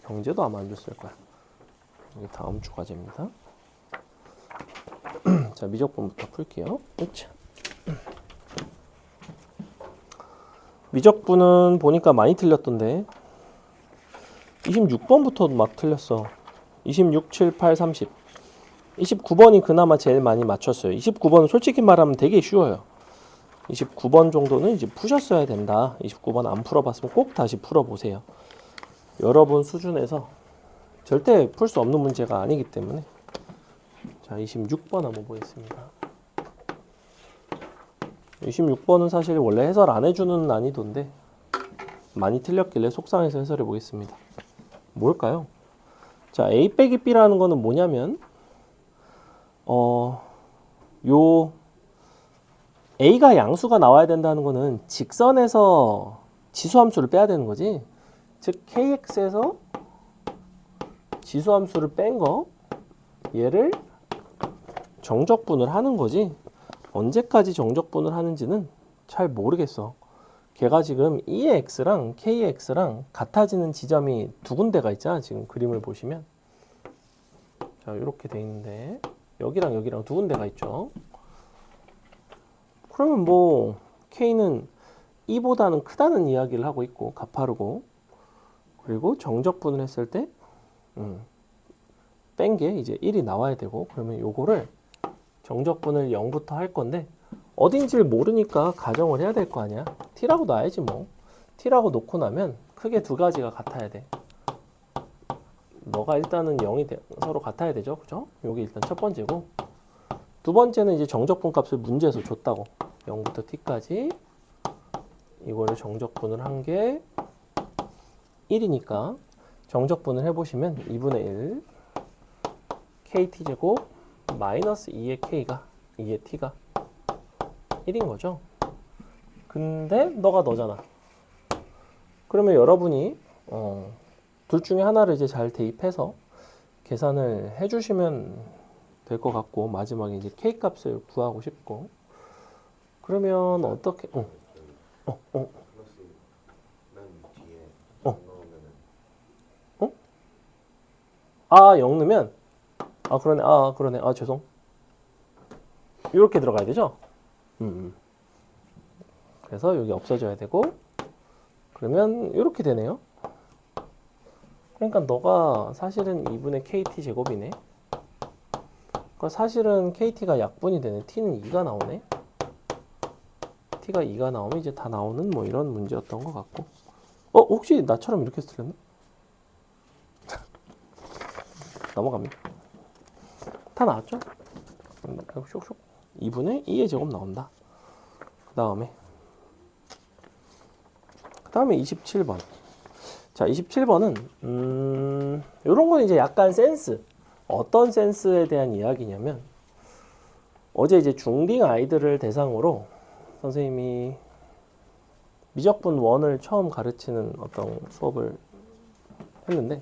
경제도 아마 안 줬을 거야. 이게 다음 주 과제입니다. 자, 미적분부터 풀게요. 으차. 미적분은 보니까 많이 틀렸던데 26번부터 막 틀렸어. 26, 7, 8, 30. 29번이 그나마 제일 많이 맞췄어요. 29번은 솔직히 말하면 되게 쉬워요. 29번 정도는 이제 푸셨어야 된다. 29번 안 풀어봤으면 꼭 다시 풀어보세요. 여러분 수준에서 절대 풀 수 없는 문제가 아니기 때문에. 자, 26번 한번 보겠습니다. 26번은 사실 원래 해설 안 해주는 난이도인데 많이 틀렸길래 속상해서 해설해 보겠습니다. 뭘까요? 자, a 빼기 b라는 거는 뭐냐면 요 a가 양수가 나와야 된다는 거는 직선에서 지수함수를 빼야 되는 거지. 즉 kx에서 지수함수를 뺀 거 얘를 정적분을 하는 거지. 언제까지 정적분을 하는지는 잘 모르겠어. 걔가 지금 E의 x랑 K의 x랑 같아지는 지점이 두 군데가 있잖아. 지금 그림을 보시면. 자, 이렇게 돼 있는데 여기랑 여기랑 두 군데가 있죠. 그러면 뭐 K는 E보다는 크다는 이야기를 하고 있고 가파르고 그리고 정적분을 했을 때 뺀 게 이제 1이 나와야 되고 그러면 요거를 정적분을 0부터 할 건데 어딘지를 모르니까 가정을 해야 될 거 아니야. t라고 놔야지 뭐. t라고 놓고 나면 크게 두 가지가 같아야 돼. 너가 일단은 0이 서로 같아야 되죠. 그죠? 여기 일단 첫 번째고 두 번째는 이제 정적분 값을 문제에서 줬다고. 0부터 t까지 이거를 정적분을 한 게 1이니까 정적분을 해보시면 2분의 1 kt제곱 마이너스 2의 k가 2의 t가 1인 거죠. 근데 너가 너잖아. 그러면 여러분이 둘 중에 하나를 이제 잘 대입해서 계산을 해주시면 될 것 같고 마지막에 이제 k 값을 구하고 싶고 그러면 어떻게 아, 0 넣으면 그러네. 죄송. 이렇게 들어가야 되죠? 그래서 여기 없어져야 되고 그러면 이렇게 되네요. 그러니까 너가 사실은 2분의 kt 제곱이네. 그러니까 사실은 kt가 약분이 되네. t는 2가 나오네. t가 2가 나오면 이제 다 나오는 뭐 이런 문제였던 것 같고 혹시 나처럼 이렇게 해서 틀렸나? 넘어갑니다. 다 나왔죠? 쇽쇽 2분의 2의 제곱 나온다. 그 다음에 27번. 자, 27번은 이런 건 이제 약간 센스. 어떤 센스에 대한 이야기냐면 어제 이제 중딩 아이들을 대상으로 선생님이 미적분 1을 처음 가르치는 어떤 수업을 했는데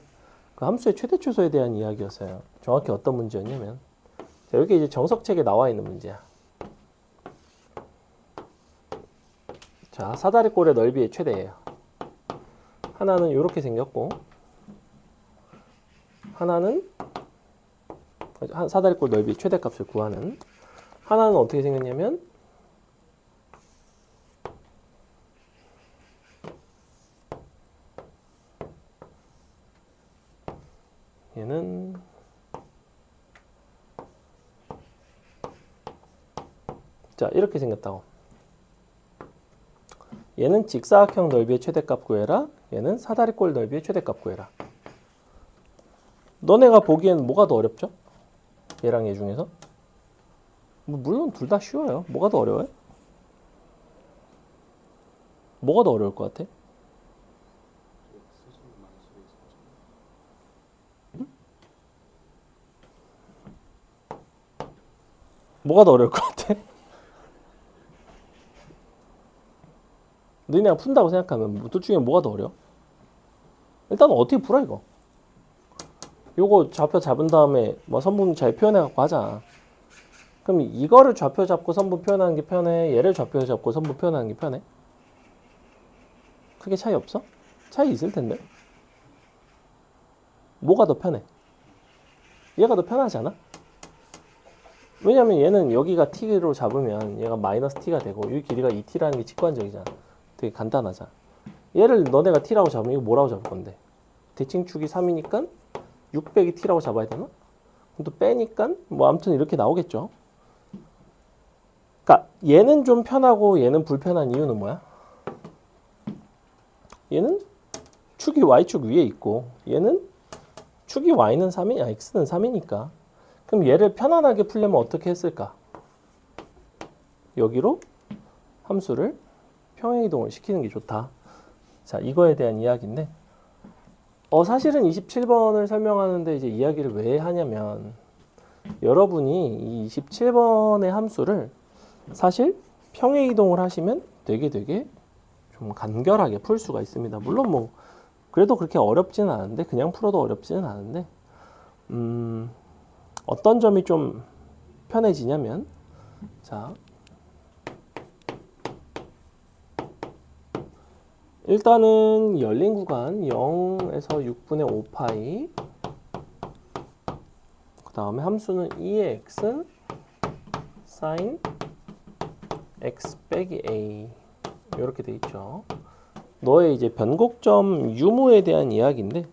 그 함수의 최대 초소에 대한 이야기였어요. 정확히 어떤 문제였냐면 자, 여기 이제 정석책에 나와 있는 문제야. 자, 자, 사다리꼴의 넓이의 최대예요. 하나는 이렇게 생겼고 하나는 사다리꼴 넓이 최대값을 구하는, 하나는 어떻게 생겼냐면 얘는 자 이렇게 생겼다고. 얘는 직사각형 넓이의 최대값 구해라. 얘는 사다리꼴 넓이의 최대값 구해라. 너네가 보기엔 뭐가 더 어렵죠? 얘랑 얘 중에서? 뭐 물론 둘 다 쉬워요. 뭐가 더 어려워요? 뭐가 더 어려울 것 같아? 뭐가 더 어려울 것 같아? 너네가 푼다고 생각하면 둘 중에 뭐가 더 어려워? 일단 어떻게 풀어 이거? 요거 좌표 잡은 다음에 뭐 선분 잘 표현해갖고 하자. 그럼 이거를 좌표 잡고 선분 표현하는 게 편해? 얘를 좌표 잡고 선분 표현하는 게 편해? 크게 차이 없어? 차이 있을 텐데. 뭐가 더 편해? 얘가 더 편하지 않아? 왜냐면 얘는 여기가 t로 잡으면 얘가 마이너스 t가 되고 이 길이가 2t라는 게 직관적이잖아. 되게 간단하잖아. 얘를 너네가 t라고 잡으면 이거 뭐라고 잡을 건데? 대칭축이 3이니까 6 빼기 t라고 잡아야 되나? 그럼 또 빼니까 뭐 아무튼 이렇게 나오겠죠. 그러니까 얘는 좀 편하고 얘는 불편한 이유는 뭐야? 얘는 축이 y축 위에 있고 얘는 축이 y는 3이 x는 3이니까. 그럼 얘를 편안하게 풀려면 어떻게 했을까? 여기로 함수를 평행이동을 시키는 게 좋다. 자, 이거에 대한 이야기인데 사실은 27번을 설명하는데 이제 이야기를 왜 하냐면 여러분이 이 27번의 함수를 사실 평행이동을 하시면 되게 좀 간결하게 풀 수가 있습니다. 물론 뭐 그래도 그렇게 어렵지는 않은데 그냥 풀어도 어렵지는 않은데 어떤 점이 좀 편해지냐면 자 일단은 열린 구간 0에서 6분의 5파이 그 다음에 함수는 2의 x sin x 빼기 a 이렇게 돼 있죠. 너의 이제 변곡점 유무에 대한 이야기인데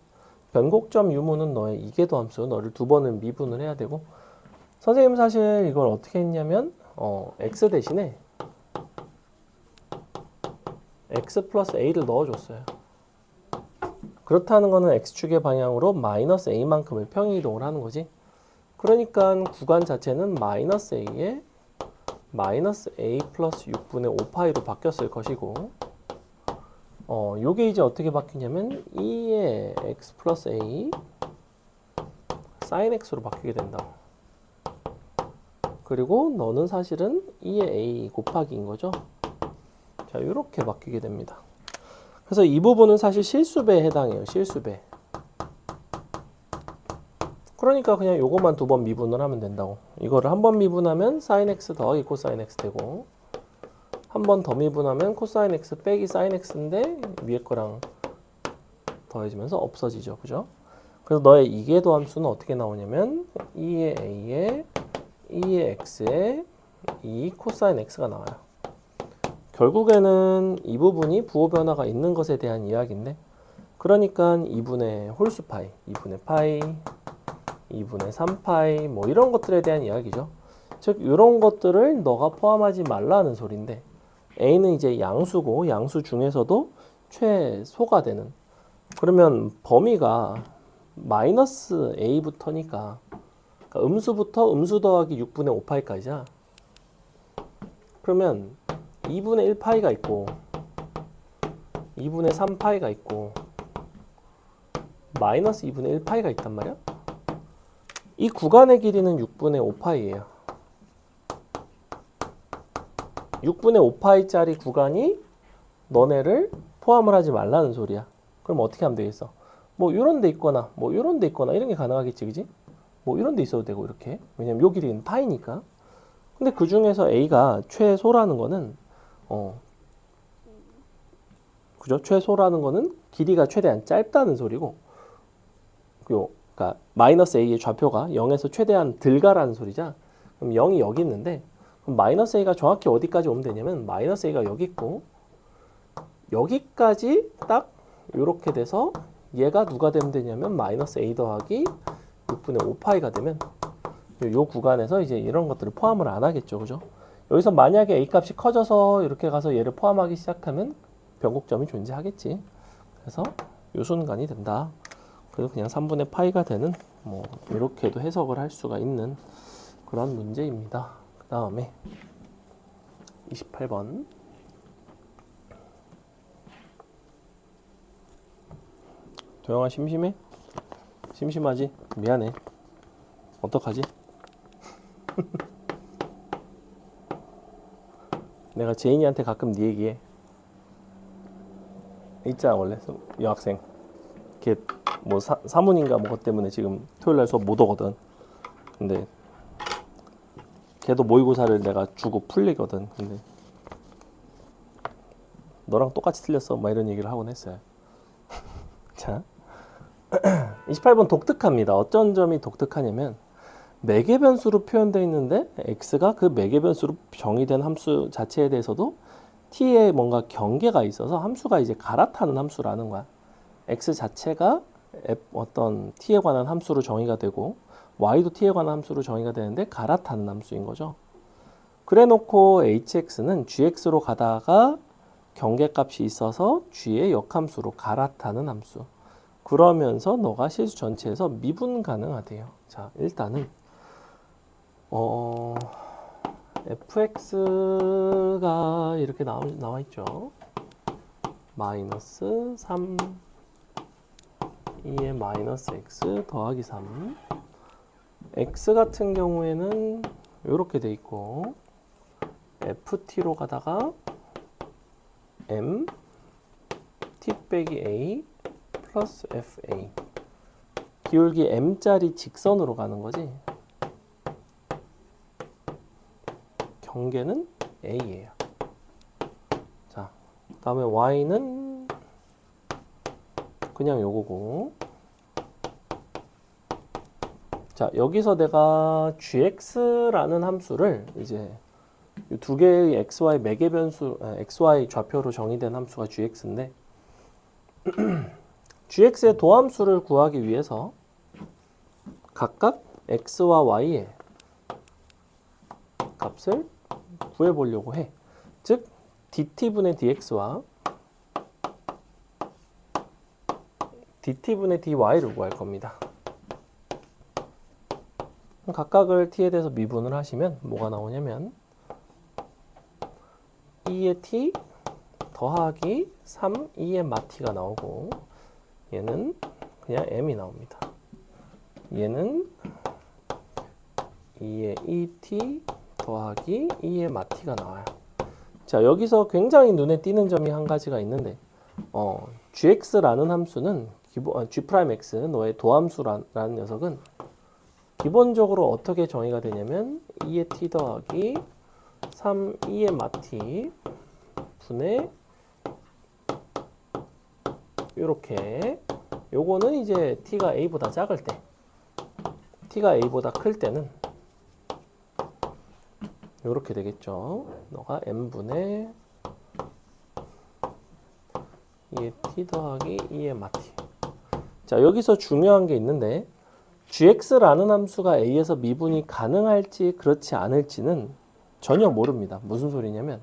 변곡점 유무는 너의 이계도 함수 너를 두 번을 미분을 해야 되고 선생님 사실 이걸 어떻게 했냐면 x 대신에 x 플러스 a를 넣어줬어요. 그렇다는 거는 x축의 방향으로 마이너스 a만큼을 평행이동을 하는 거지. 그러니까 구간 자체는 마이너스 a에 마이너스 a 플러스 6분의 5파이로 바뀌었을 것이고 요게 이제 어떻게 바뀌냐면 2의 x 플러스 a sin x로 바뀌게 된다고. 그리고 너는 사실은 2의 a 곱하기인 거죠. 자, 이렇게 바뀌게 됩니다. 그래서 이 부분은 사실 실수배에 해당해요. 실수배. 그러니까 그냥 요것만 두 번 미분을 하면 된다고. 이거를 한 번 미분하면 sin x 더하기 cos x 되고 한 번 더 미분하면 cos x 빼기 sin x인데 위에 거랑 더해지면서 없어지죠. 그죠? 그래서 너의 이계도 함수는 어떻게 나오냐면 2의 a에 2의 x에 2 cos x가 나와요. 결국에는 이 부분이 부호 변화가 있는 것에 대한 이야기인데 그러니까 2분의 홀수파이, 2분의 파이, 2분의 3파이 뭐 이런 것들에 대한 이야기죠. 즉 이런 것들을 너가 포함하지 말라는 소리인데 a는 이제 양수고 양수 중에서도 최소가 되는 그러면 범위가 마이너스 a부터니까 그러니까 음수부터 음수 더하기 6분의 5파이까지야. 그러면 2분의 1파이가 있고 2분의 3파이가 있고 마이너스 2분의 1파이가 있단 말이야. 이 구간의 길이는 6분의 5파이예요. 6분의 5파이짜리 구간이 너네를 포함을 하지 말라는 소리야. 그럼 어떻게 하면 되겠어? 뭐 이런 데 있거나 뭐 이런 데 있거나 이런 게 가능하겠지, 그지? 뭐 이런 데 있어도 되고 이렇게. 왜냐면 요 길이는 파이니까. 근데 그 중에서 a가 최소라는 거는 그죠? 최소라는 거는 길이가 최대한 짧다는 소리고, 그러니까 마이너스 a의 좌표가 0에서 최대한 덜가라는 소리죠. 그럼 0이 여기 있는데, 그럼 마이너스 a가 정확히 어디까지 오면 되냐면 마이너스 a가 여기 있고 여기까지 딱 이렇게 돼서 얘가 누가 되면 되냐면 마이너스 a 더하기 6분의 5파이가 되면 요 구간에서 이제 이런 것들을 포함을 안 하겠죠. 그죠? 여기서 만약에 a 값이 커져서 이렇게 가서 얘를 포함하기 시작하면 변곡점이 존재하겠지. 그래서 요 순간이 된다. 그래서 그냥 3분의 파이가 되는 뭐 이렇게도 해석을 할 수가 있는 그런 문제입니다. 그 다음에 28번 도영아 심심해? 심심하지? 미안해. 어떡하지? 내가 제인이한테 가끔 네 얘기해. 있잖아 원래 여학생 걔 뭐 사문인가 뭐 것 때문에 지금 토요일날 수업 못 오거든. 근데 걔도 모의고사를 내가 주고 풀리거든. 근데 너랑 똑같이 틀렸어 막 이런 얘기를 하곤 했어요. 자 28번 독특합니다. 어떤 점이 독특하냐면 매개 변수로 표현되어 있는데 x가 그 매개 변수로 정의된 함수 자체에 대해서도 t에 뭔가 경계가 있어서 함수가 이제 갈아타는 함수라는 거야. x 자체가 어떤 t에 관한 함수로 정의가 되고 y도 t에 관한 함수로 정의가 되는데 갈아타는 함수인 거죠. 그래 놓고 hx는 gx로 가다가 경계값이 있어서 g의 역함수로 갈아타는 함수. 그러면서 너가 실수 전체에서 미분 가능하대요. 자, 일단은 fx가 이렇게 나와 있죠. 마이너스 3 2의 마이너스 x 더하기 3 x 같은 경우에는 이렇게 돼 있고 ft로 가다가 m t 빼기 a 플러스 fa 기울기 m짜리 직선으로 가는 거지. 경계는 a예요. 자, 다음에 y는 그냥 요거고. 자, 여기서 내가 gx라는 함수를 이제 이 두 개의 xy 매개 변수, xy 좌표로 정의된 함수가 gx인데 gx의 도함수를 구하기 위해서 각각 x와 y의 값을 구해보려고 해. 즉 dt분의 dx와 dt분의 dy를 구할 겁니다. 각각을 t에 대해서 미분을 하시면 뭐가 나오냐면 2의 t 더하기 3, 2의 마t가 나오고 얘는 그냥 m이 나옵니다. 얘는 2의 2t 더하기 2의 마t가 나와요. 자, 여기서 굉장히 눈에 띄는 점이 한 가지가 있는데 gx라는 함수는 g'x 너의 도함수라는 녀석은 기본적으로 어떻게 정의가 되냐면 2의 t 더하기 3, 2의 마t 분의 이렇게 요거는 이제 t가 a보다 작을 때 t가 a보다 클 때는 이렇게 되겠죠. 너가 m분의 2의 t 더하기 2의 마t. 자, 여기서 중요한 게 있는데 gx라는 함수가 a에서 미분이 가능할지 그렇지 않을지는 전혀 모릅니다. 무슨 소리냐면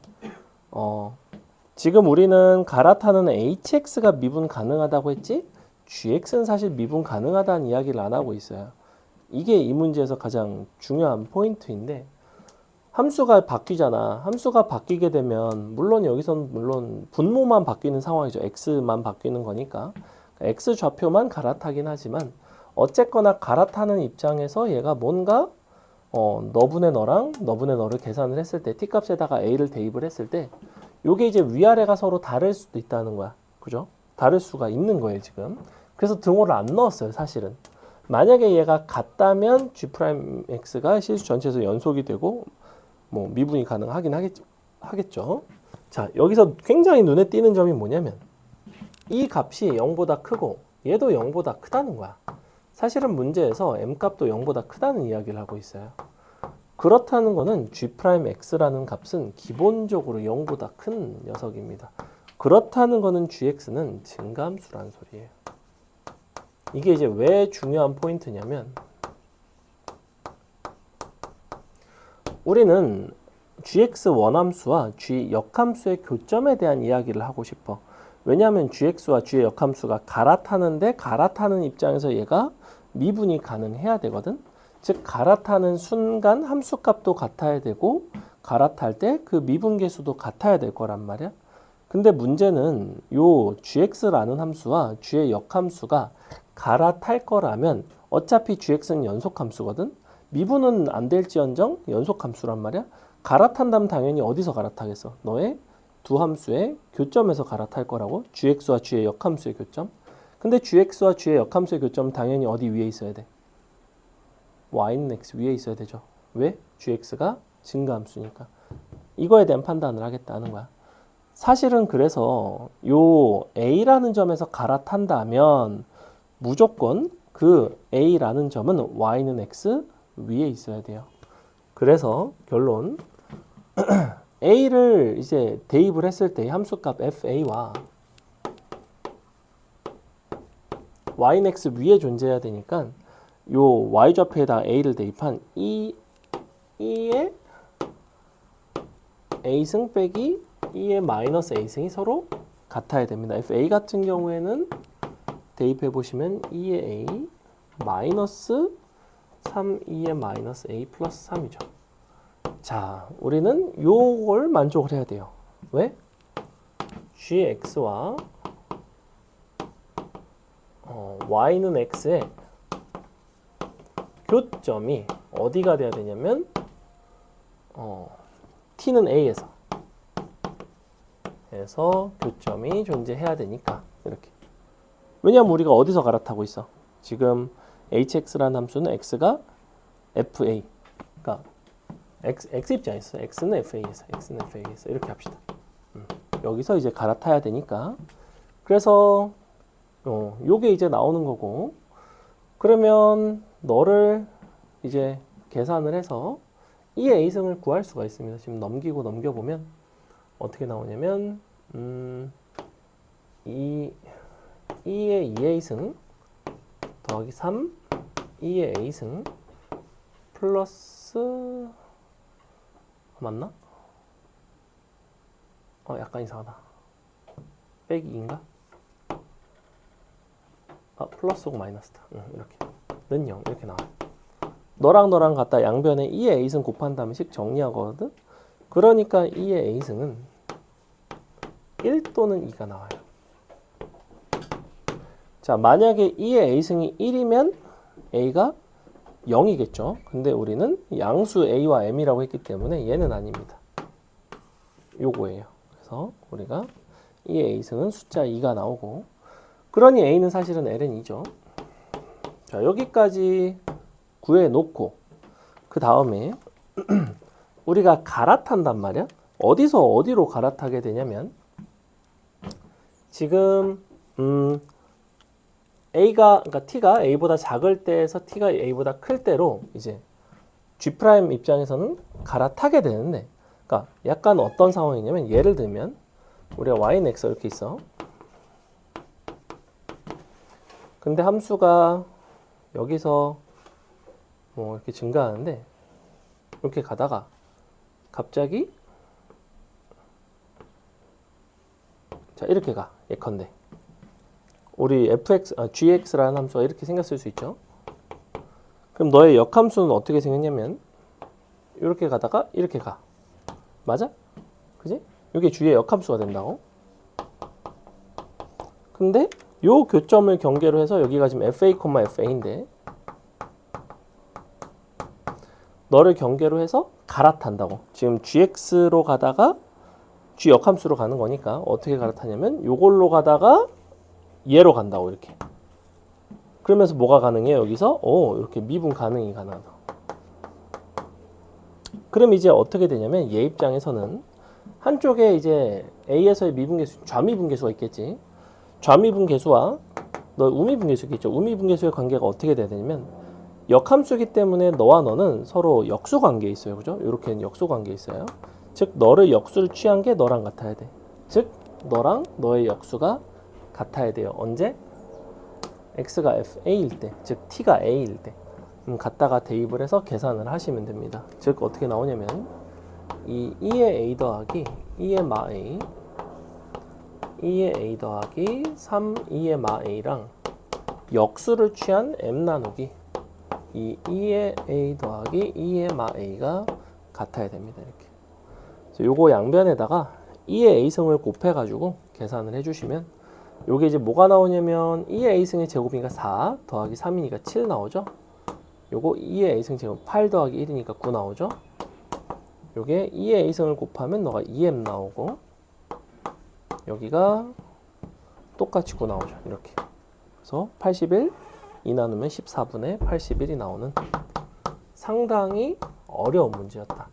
지금 우리는 갈아타는 hx가 미분 가능하다고 했지 gx는 사실 미분 가능하다는 이야기를 안 하고 있어요. 이게 이 문제에서 가장 중요한 포인트인데 함수가 바뀌잖아. 함수가 바뀌게 되면 물론 여기서는 물론 분모만 바뀌는 상황이죠. x만 바뀌는 거니까 x 좌표만 갈아타긴 하지만 어쨌거나 갈아타는 입장에서 얘가 뭔가 너분의 너랑 너분의 너를 계산을 했을 때 t값에다가 a를 대입을 했을 때 요게 이제 위아래가 서로 다를 수도 있다는 거야. 그죠? 다를 수가 있는 거예요, 지금. 그래서 등호를 안 넣었어요, 사실은. 만약에 얘가 같다면 g'x가 실수 전체에서 연속이 되고 뭐 미분이 가능하긴 하겠죠. 자, 여기서 굉장히 눈에 띄는 점이 뭐냐면 이 값이 0보다 크고 얘도 0보다 크다는 거야. 사실은 문제에서 m값도 0보다 크다는 이야기를 하고 있어요. 그렇다는 거는 g'x라는 값은 기본적으로 0보다 큰 녀석입니다. 그렇다는 거는 gx는 증가함수란 소리예요. 이게 이제 왜 중요한 포인트냐면 우리는 gx 원함수와 g 역함수의 교점에 대한 이야기를 하고 싶어. 왜냐하면 gx와 g의 역함수가 갈아타는데 갈아타는 입장에서 얘가 미분이 가능해야 되거든. 즉 갈아타는 순간 함수값도 같아야 되고 갈아탈 때 그 미분계수도 같아야 될 거란 말이야. 근데 문제는 요 gx라는 함수와 g의 역함수가 갈아탈 거라면 어차피 gx는 연속함수거든. 미분은 안 될지언정 연속함수란 말이야. 갈아탄다면 당연히 어디서 갈아타겠어? 너의 두 함수의 교점에서 갈아탈 거라고. gx와 g의 역함수의 교점. 근데 gx와 g의 역함수의 교점은 당연히 어디 위에 있어야 돼? y는 x 위에 있어야 되죠. 왜? gx가 증가함수니까. 이거에 대한 판단을 하겠다는 거야. 사실은 그래서 요 a라는 점에서 갈아탄다면 무조건 그 a라는 점은 y는 x 위에 있어야 돼요. 그래서 결론 a를 이제 대입을 했을 때 함수값 fa와 y는 x 위에 존재해야 되니까 요 y좌표에다 a를 대입한 e의 a승 빼기 e의 마이너스 a승이 서로 같아야 됩니다. fa 같은 경우에는 대입해 보시면 2의 a 마이너스 3, 2의 마이너스 a 플러스 3이죠. 자, 우리는 요걸 만족을 해야 돼요. 왜? gx와 y는 x의 교점이 어디가 돼야 되냐면 t는 a에서 교점이 존재해야 되니까 이렇게. 왜냐하면 우리가 어디서 갈아타고 있어? 지금 hx라는 함수는 x가 fa, 그러니까 x 입장에서 x는 fa에서 이렇게 합시다. 여기서 이제 갈아타야 되니까. 그래서 요게 이제 나오는 거고. 그러면 너를 이제 계산을 해서 이 a승을 구할 수가 있습니다. 지금 넘기고 넘겨보면 어떻게 나오냐면 2의 2a승 더하기 3 2의 a승 플러스 맞나? 약간 이상하다. 빼기 2인가? 플러스고 마이너스다. 이렇게 는 0 이렇게 나와요. 너랑 갖다 양변에 2의 a승 곱한 다음에 식 정리하거든. 그러니까 2의 a승은 1 또는 2가 나와요. 자, 만약에 2의 a승이 1이면 a가 0이겠죠. 근데 우리는 양수 a와 m이라고 했기 때문에 얘는 아닙니다. 요거예요. 그래서 우리가 2의 a승은 숫자 2가 나오고, 그러니 a는 사실은 ln 2죠. 자, 여기까지 구해놓고 그 다음에 우리가 갈아탄단 말이야. 어디서 어디로 갈아타게 되냐면 지금 그러니까 t가 a보다 작을 때에서 t가 a보다 클 때로 이제 g' 입장에서는 갈아타게 되는데, 그러니까 약간 어떤 상황이냐면 예를 들면 우리가 y는 x 이렇게 있어. 근데 함수가 여기서 뭐 이렇게 증가하는데 이렇게 가다가 갑자기 자 이렇게 가. 예컨대 우리 gx라는 함수가 이렇게 생겼을 수 있죠. 그럼 너의 역함수는 어떻게 생겼냐면 이렇게 가다가 이렇게 가. 맞아? 그지? 이게 g의 역함수가 된다고. 근데 요 교점을 경계로 해서 여기가 지금 fa, fa인데 너를 경계로 해서 갈아탄다고. 지금 gx로 가다가 g 역함수로 가는 거니까 어떻게 갈아타냐면 요걸로 가다가 얘로 간다고 이렇게. 그러면서 뭐가 가능해요? 여기서 이렇게 미분 가능이 가능하다. 그럼 이제 어떻게 되냐면 얘 입장에서는 한쪽에 이제 a에서의 미분계수, 좌미분계수가 있겠지. 좌미분계수와 우미분계수가 있죠. 우미분계수의 관계가 어떻게 돼야 되냐면 역함수이기 때문에 너와 너는 서로 역수 관계에 있어요. 그죠? 이렇게는 역수 관계에 있어요. 즉 너를 역수를 취한 게 너랑 같아야 돼. 즉 너랑 너의 역수가 같아야 돼요. 언제? x가 fa일 때, 즉 t가 a일 때. 갖다가 대입을 해서 계산을 하시면 됩니다. 즉 어떻게 나오냐면 이 2의 a 더하기 2의 마 a 2의 a 더하기 3 2의 마 a랑 역수를 취한 m 나누기 이 2의 a 더하기 2의 마 a가 같아야 됩니다. 이렇게. 그래서 요거 양변에다가 2의 a승을 곱해가지고 계산을 해주시면 요게 이제 뭐가 나오냐면 2의 a승의 제곱이니까 4 더하기 3이니까 7 나오죠. 요거 2의 a승 제곱 8 더하기 1이니까 9 나오죠. 요게 2의 a승을 곱하면 너가 2m 나오고 여기가 똑같이 9 나오죠. 이렇게. 그래서 81 2 나누면 14분의 81이 나오는 상당히 어려운 문제였다.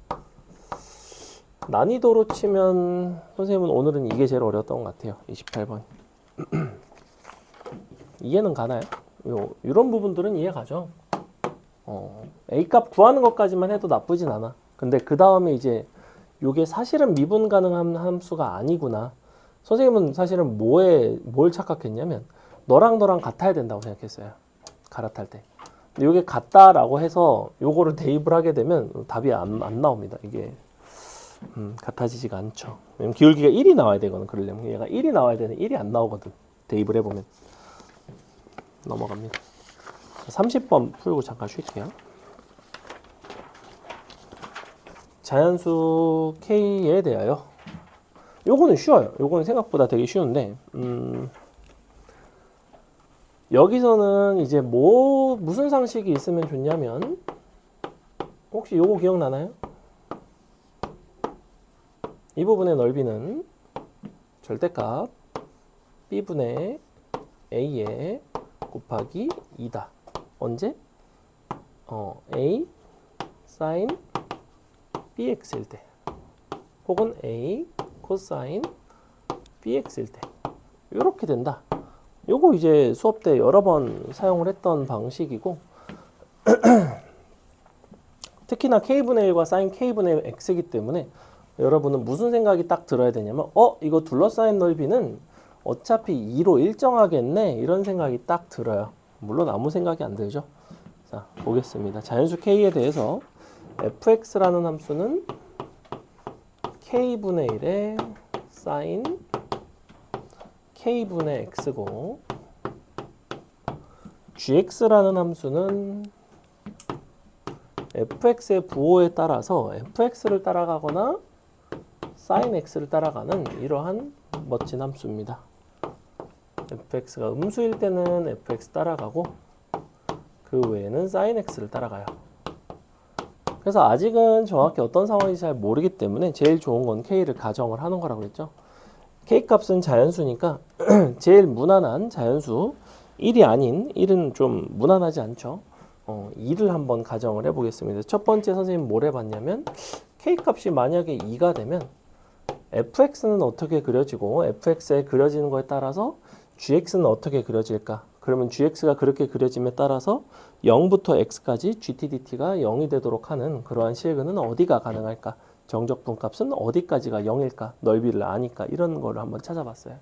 난이도로 치면 선생님은 오늘은 이게 제일 어려웠던 것 같아요. 28번. 이해는 가나요? 이런 부분들은 이해 가죠. A값 구하는 것까지만 해도 나쁘진 않아. 근데 그 다음에 이제 이게 사실은 미분 가능한 함수가 아니구나. 선생님은 사실은 뭘 착각했냐면 너랑 같아야 된다고 생각했어요. 갈아탈 때. 근데 이게 같다라고 해서 요거를 대입을 하게 되면 답이 안 나옵니다. 이게 같아지지가 않죠. 왜냐면 기울기가 1이 나와야 되거든. 그러려면 얘가 1이 나와야 되는 1이 안 나오거든. 대입을 해보면. 넘어갑니다. 30번 풀고 잠깐 쉴게요. 자연수 K에 대하여 요거는 쉬워요. 요거는 생각보다 되게 쉬운데 여기서는 이제 무슨 상식이 있으면 좋냐면 혹시 요거 기억나나요? 이 부분의 넓이는 절대값 b분의 a에 곱하기 2다. 언제? a sin bx일 때 혹은 a cosine bx일 때 이렇게 된다. 요거 이제 수업 때 여러 번 사용을 했던 방식이고 특히나 k분의 1과 sin k분의 x이기 때문에 여러분은 무슨 생각이 딱 들어야 되냐면 이거 둘러싸인 넓이는 어차피 2로 일정하겠네 이런 생각이 딱 들어요. 물론 아무 생각이 안 들죠. 자, 보겠습니다. 자연수 k에 대해서 fx라는 함수는 k분의 1의 sin k분의 x고 gx라는 함수는 fx의 부호에 따라서 fx를 따라가거나 sin x를 따라가는 이러한 멋진 함수입니다. fx가 음수일 때는 fx 따라가고 그 외에는 sin x를 따라가요. 그래서 아직은 정확히 어떤 상황인지 잘 모르기 때문에 제일 좋은 건 k를 가정을 하는 거라고 그랬죠. k 값은 자연수니까 제일 무난한 자연수 1이 아닌 1은 좀 무난하지 않죠. 2를 한번 가정을 해보겠습니다. 첫 번째 선생님 뭘 해봤냐면 k 값이 만약에 2가 되면 fx는 어떻게 그려지고 fx에 그려지는 거에 따라서 gx는 어떻게 그려질까? 그러면 gx가 그렇게 그려짐에 따라서 0부터 x까지 gtdt가 0이 되도록 하는 그러한 실근은 어디가 가능할까? 정적분값은 어디까지가 0일까? 넓이를 아니까? 이런 거를 한번 찾아봤어요.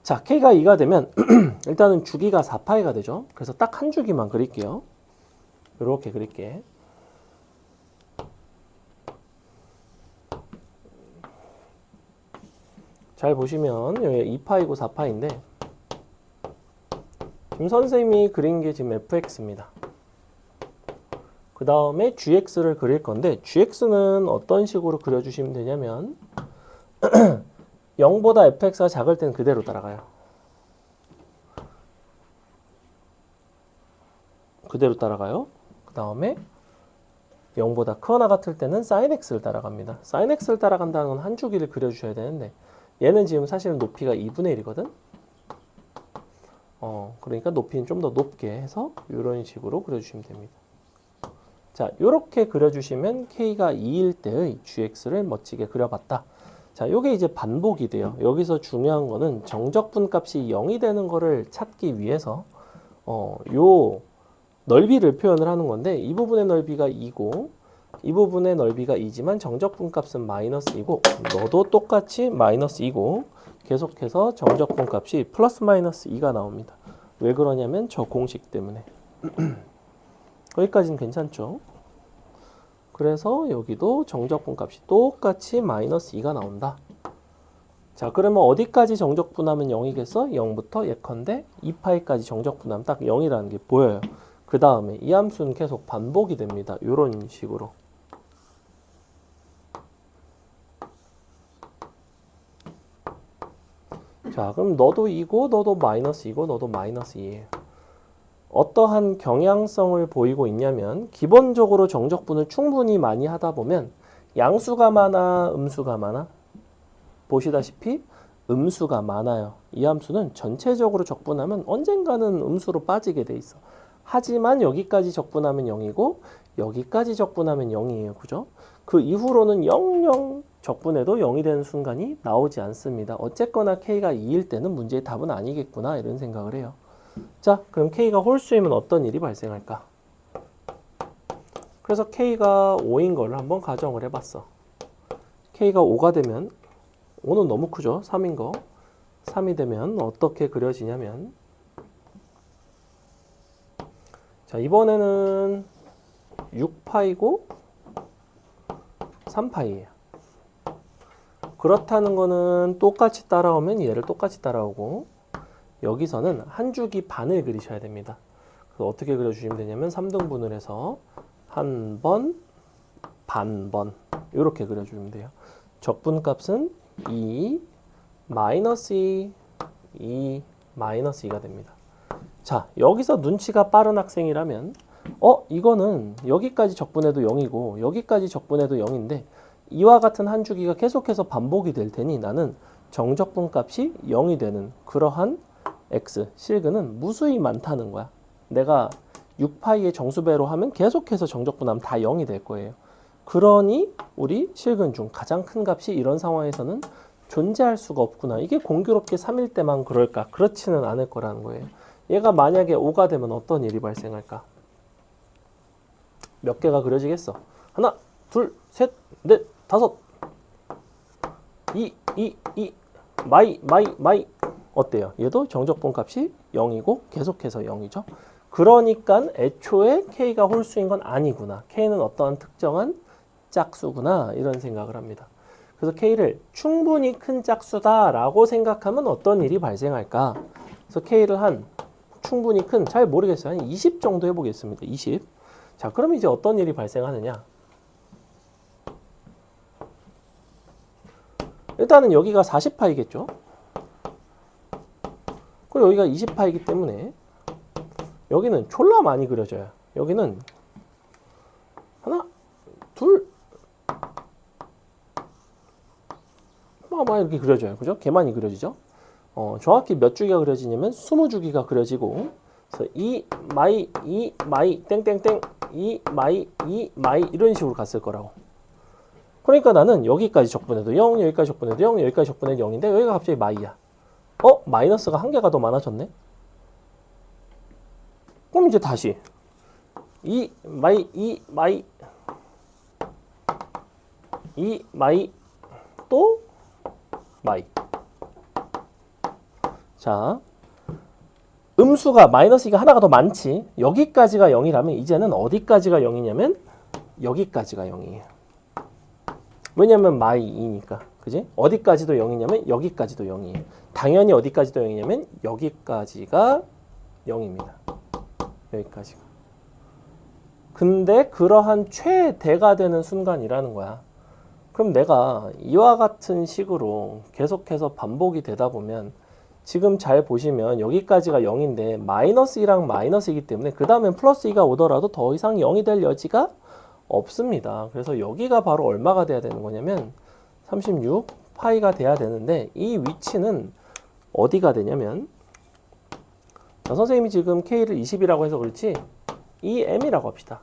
자, k가 2가 되면 일단은 주기가 4파이가 되죠. 그래서 딱 한 주기만 그릴게요. 이렇게 그릴게. 잘 보시면 여기 2파이고 4파인데 김 선생님이 그린 게 지금 fx입니다. 그 다음에 gx를 그릴 건데 gx는 어떤 식으로 그려주시면 되냐면 0보다 fx가 작을 때는 그대로 따라가요. 그대로 따라가요. 그 다음에 0보다 크거나 같을 때는 sin x를 따라갑니다. sin x를 따라간다는 건 한 주기를 그려주셔야 되는데 얘는 지금 사실은 높이가 2분의 1이거든. 그러니까 높이는 좀 더 높게 해서 이런 식으로 그려주시면 됩니다. 자, 이렇게 그려주시면 k가 2일 때의 gx를 멋지게 그려봤다. 자, 요게 이제 반복이 돼요. 여기서 중요한 거는 정적분 값이 0이 되는 거를 찾기 위해서 요 넓이를 표현을 하는 건데 이 부분의 넓이가 2고 이 부분의 넓이가 2지만 정적분 값은 마이너스 2고 너도 똑같이 마이너스 2고 계속해서 정적분 값이 플러스 마이너스 2가 나옵니다. 왜 그러냐면 저 공식 때문에. 여기까지는 괜찮죠? 그래서 여기도 정적분 값이 똑같이 마이너스 2가 나온다. 자, 그러면 어디까지 정적분하면 0이겠어? 0부터 예컨대 2파이까지 정적분하면 딱 0이라는 게 보여요. 그 다음에 이 함수는 계속 반복이 됩니다. 이런 식으로. 자, 그럼 너도 2고 너도 마이너스 2고 너도 마이너스 2예요. 어떠한 경향성을 보이고 있냐면 기본적으로 정적분을 충분히 많이 하다 보면 양수가 많아, 음수가 많아? 보시다시피 음수가 많아요. 이 함수는 전체적으로 적분하면 언젠가는 음수로 빠지게 돼 있어. 하지만 여기까지 적분하면 0이고 여기까지 적분하면 0이에요. 그죠? 그 이후로는 0, 적분해도 0이 되는 순간이 나오지 않습니다. 어쨌거나 K가 2일 때는 문제의 답은 아니겠구나 이런 생각을 해요. 자, 그럼 K가 홀수이면 어떤 일이 발생할까? 그래서 K가 5인 걸 한번 가정을 해봤어. K가 5가 되면 5는 너무 크죠? 3인 거. 3이 되면 어떻게 그려지냐면 자, 이번에는 6파이고 3파이예요. 그렇다는 거는 똑같이 따라오면 얘를 똑같이 따라오고 여기서는 한 주기 반을 그리셔야 됩니다. 그래서 어떻게 그려주시면 되냐면 3등분을 해서 한 번, 반번 이렇게 그려주면 돼요. 적분값은 2, 마이너스 2, 2, 마이너스 2가 됩니다. 자, 여기서 눈치가 빠른 학생이라면 이거는 여기까지 적분해도 0이고 여기까지 적분해도 0인데 이와 같은 한 주기가 계속해서 반복이 될 테니 나는 정적분 값이 0이 되는 그러한 x, 실근은 무수히 많다는 거야. 내가 6파이의 정수배로 하면 계속해서 정적분하면 다 0이 될 거예요. 그러니 우리 실근 중 가장 큰 값이 이런 상황에서는 존재할 수가 없구나. 이게 공교롭게 3일 때만 그럴까? 그렇지는 않을 거라는 거예요. 얘가 만약에 5가 되면 어떤 일이 발생할까? 몇 개가 그려지겠어? 하나, 둘, 셋, 넷, 다섯. 2, 마이. 어때요? 얘도 정적분 값이 0이고 계속해서 0이죠. 그러니까 애초에 K가 홀수인 건 아니구나. K는 어떠한 특정한 짝수구나. 이런 생각을 합니다. 그래서 K를 충분히 큰 짝수다라고 생각하면 어떤 일이 발생할까? 그래서 K를 한 충분히 큰, 잘 모르겠어요. 한 20 정도 해보겠습니다. 20. 자, 그럼 이제 어떤 일이 발생하느냐? 일단은 여기가 40파이겠죠? 그리고 여기가 20파이기 때문에 여기는 졸라 많이 그려져요. 여기는 하나, 둘, 막 이렇게 그려져요. 그죠? 개 많이 그려지죠? 정확히 몇 주기가 그려지냐면 20주기가 그려지고 그래서 2 마이 땡땡땡 2 마이 이런 식으로 갔을 거라고. 그러니까 나는 여기까지 적분해도 0, 여기까지 적분해도 0, 여기까지 적분해도 0인데 여기가 갑자기 마이야. 마이너스가 한 개가 더 많아졌네? 그럼 이제 다시 2 마이 또 마이. 자, 음수가 마이너스 2가 하나가 더 많지. 여기까지가 0이라면 이제는 어디까지가 0이냐면 여기까지가 0이에요. 왜냐면 마이 2니까. 그지? 어디까지도 0이냐면 여기까지도 0이에요. 당연히 어디까지도 0이냐면 여기까지가 0입니다. 여기까지가. 근데 그러한 최대가 되는 순간이라는 거야. 그럼 내가 이와 같은 식으로 계속해서 반복이 되다 보면 지금 잘 보시면 여기까지가 0인데 마이너스 2랑 마이너스이기 때문에 그 다음엔 플러스 2가 오더라도 더 이상 0이 될 여지가 없습니다. 그래서 여기가 바로 얼마가 돼야 되는 거냐면 36 파이가 돼야 되는데 이 위치는 어디가 되냐면 선생님이 지금 K를 20이라고 해서 그렇지 이 M이라고 합시다.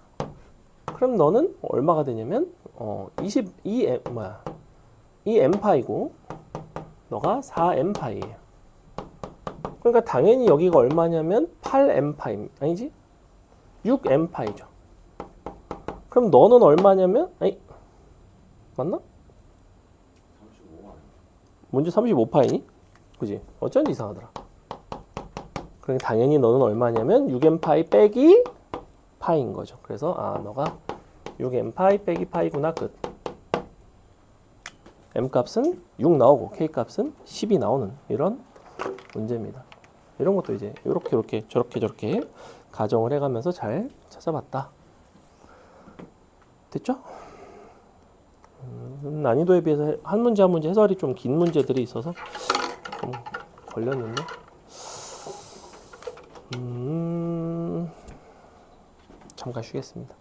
그럼 너는 얼마가 되냐면 22M 이 n파이고 너가 4n파이예요. 그러니까 당연히 여기가 얼마냐면 8n파이 아니지? 6n파이죠. 그럼 너는 얼마냐면 아니 맞나? 35만. 먼저 35파이니? 그지? 어쩐지 이상하더라. 그러니까 당연히 너는 얼마냐면 6n파이 빼기 파이인 거죠. 그래서 아 너가 6n파이 빼기 파이구나 끝. m 값은 6 나오고 k 값은 10이 나오는 이런 문제입니다. 이런 것도 이제 이렇게 저렇게 가정을 해가면서 잘 찾아봤다. 됐죠? 난이도에 비해서 한 문제 한 문제 해설이 좀 긴 문제들이 있어서 좀 걸렸는데 잠깐 쉬겠습니다.